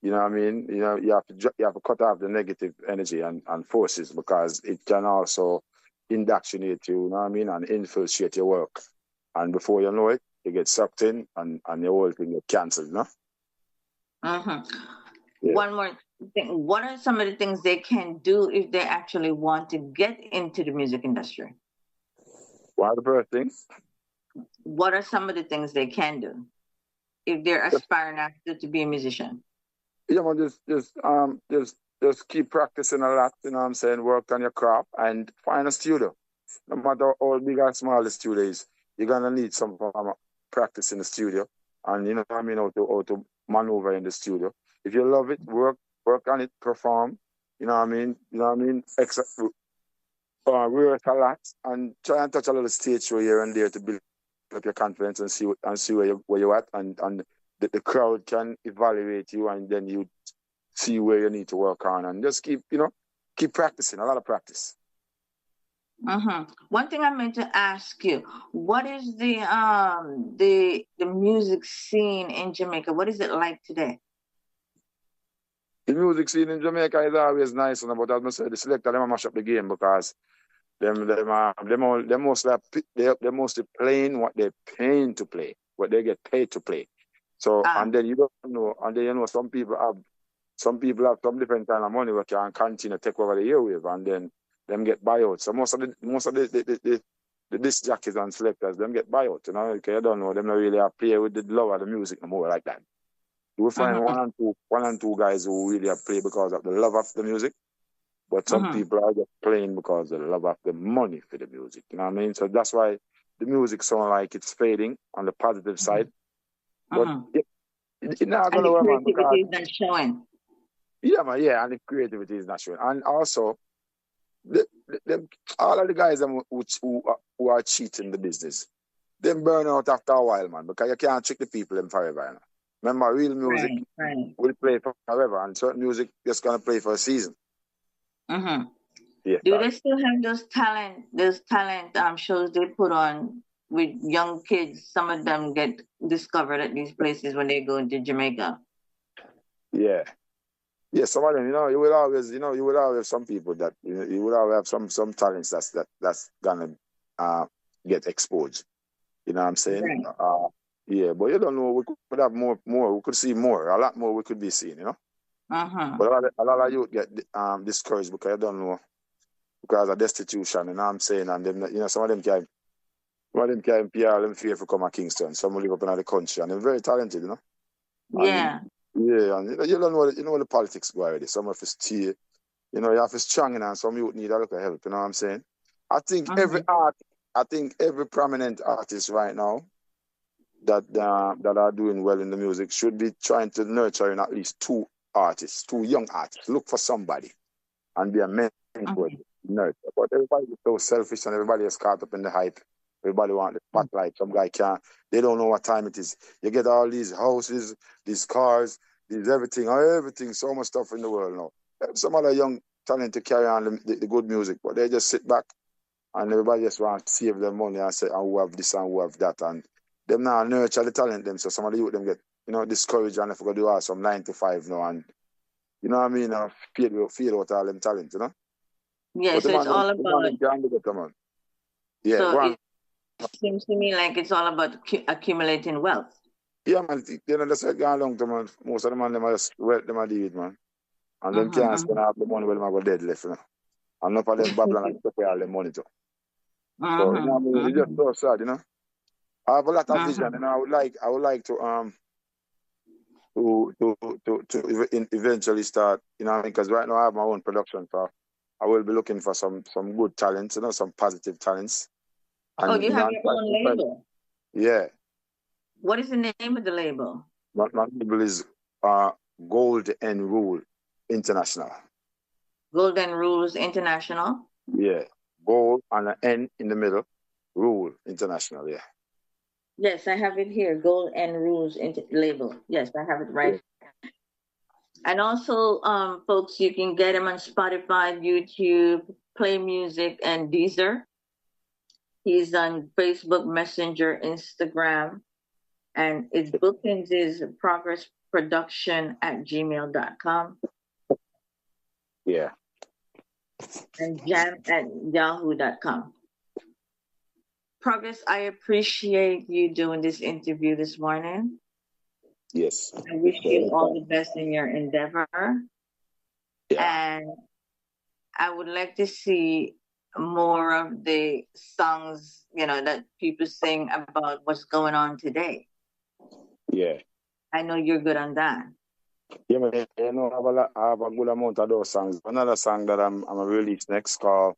you know what I mean? You know, you have to cut off the negative energy and forces, because it can also indoctrinate you, you know what I mean, and infiltrate your work. And before you know it, you get sucked in and your whole thing gets cancelled, you know? Yeah. One more thing. What are some of the things they can do if they actually want to get into the music industry? What are the first things? What are some of the things they can do if they're aspiring after to be a musician? Yeah, man, just keep practicing a lot, you know what I'm saying? Work on your craft and find a studio. No matter how big or small the studio is, you're gonna need some practice in the studio, and you know what I mean, how to maneuver in the studio. If you love it, work on it, perform. You know what I mean? Rehearse a lot and try and touch a little stage show here and there to build up your confidence and see where you're at, and the crowd can evaluate you, and then you see where you need to work on, and just keep practicing, a lot of practice. One thing I meant to ask you: what is the music scene in Jamaica? What is it like today? The music scene in Jamaica is always nice, but as I said, the selector them mash up the game, because they're mostly playing what they're paying to play, what they get paid to play. So and then you don't know, and then you know some people have some different kind of money where can continue to take over the airwave, and then them get buyout. So most of the disc jockeys and selectors, them get buyout, you know, because you don't know, them not really play with the love of the music no more like that. You will find one and two guys who really play because of the love of the music, but some people are just playing because of the love of the money for the music, you know what I mean? So that's why the music sounds like it's fading on the positive side. But It's not And gonna the work, man, because creativity is not showing. yeah, man, yeah, and the creativity is not showing. And also, all of the guys who are cheating the business, them burn out after a while, man, because you can't trick the people them forever. You know? Remember, real music Right. will play forever, and certain music just gonna play for a season. Mm-hmm. Yeah, Do they still have those talent shows they put on with young kids? Some of them get discovered at these places when they go into Jamaica. yeah. Yeah, some of them, you will always some people that you will always have some talents that's gonna get exposed. You know what I'm saying? Right. Yeah, but you don't know. We could have more. We could see more. A lot more we could be seeing. You know. Uh-huh. But a lot of youth get discouraged because you don't know because of destitution. You know what I'm saying? And them, some of them can't pay all them fare for come to Kingston. Some will live up in the country and they're very talented. You know. Yeah. And, yeah, and you don't know. You know the politics go already. Some of it's tea. You know, you have to strong and some youth need a lot of help. You know what I'm saying? I think every prominent artist right now that are doing well in the music should be trying to nurture in at least two young artists. Look for somebody and be a mentor, nurture. But everybody is so selfish and everybody is caught up in the hype. Everybody wants the spotlight. Some guy can't. They don't know what time it is. You get all these houses, these cars, these everything, so much stuff in the world now. Some other young talent to carry on the good music, but they just sit back and everybody just want to save their money and say, who have this and who have that. And them now nurture the talent them. So some of the youth them get, discouraged and they forgot to do some 9 to 5 now. And you know what I mean? Feel out all them talent, you know? Yeah, But so it's all about. Yeah, so it seems to me like it's all about accumulating wealth. Yeah, man. That's what going along to, man. Most of the man, them are just wealth, them are deed, man. And them can't spend half the money when them go dead left, you know. And enough of them Babylon to pay all the money too. So, you know what I mean? It's just so sad, you know. I have a lot of vision, and I would like to eventually start, you know what I mean? Because right now I have my own production, so I will be looking for some good talents, some positive talents. And, you have your own label? Yeah. What is the name of the label? My label is Gold and Rule International. Golden Rules International? Yeah. Gold and an N in the middle. Rule International, yeah. Yes, I have it here. Gold and Rules label. Yes, I have it right. Yeah. And also, folks, you can get him on Spotify, YouTube, Play Music, and Deezer. He's on Facebook, Messenger, Instagram. And his bookings is progressproduction@gmail.com. Yeah. And jam@yahoo.com. PROGREZ, I appreciate you doing this interview this morning. Yes. I wish you all the best in your endeavor. Yeah. And I would like to see more of the songs, that people sing about what's going on today. Yeah. I know you're good on that. Yeah, man, I have a good amount of those songs. Another song that I'm gonna release next called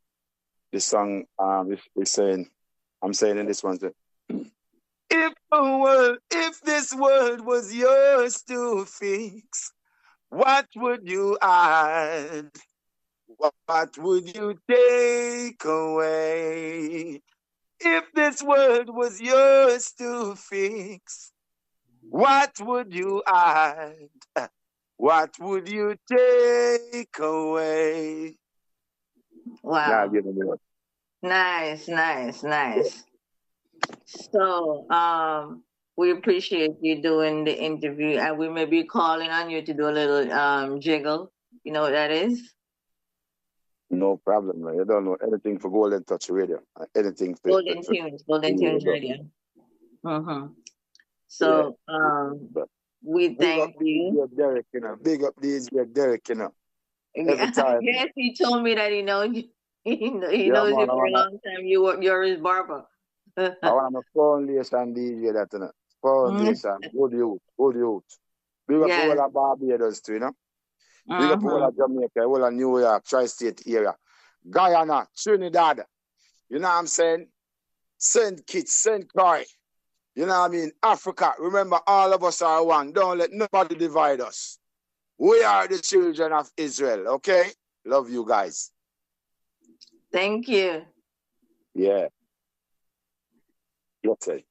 this song I'm saying in this one too. If this world was yours to fix, what would you add? What would you take away? If this world was yours to fix, what would you add? What would you take away? Wow. Nice. So, we appreciate you doing the interview, and we may be calling on you to do a little jiggle. You know what that is? No problem, man. You don't know anything for Golden Touch Radio. Anything for Golden Tunes Radio. So, we thank you. Derek, big up DJ Derek, Every time. Yes, he told me that he knows you. He knows you for a long time. You're his barber. I want a foundation DJ that, Foundation, good youth. Big up all of Barbados too, Big up all of Jamaica, all of New York, Tri-State area, Guyana, Trinidad. You know what I'm saying? St. Kitts, St. Croix, You know what I mean? Africa, remember, all of us are one. Don't let nobody divide us. We are the children of Israel, okay? Love you guys. Thank you. Yeah. Okay.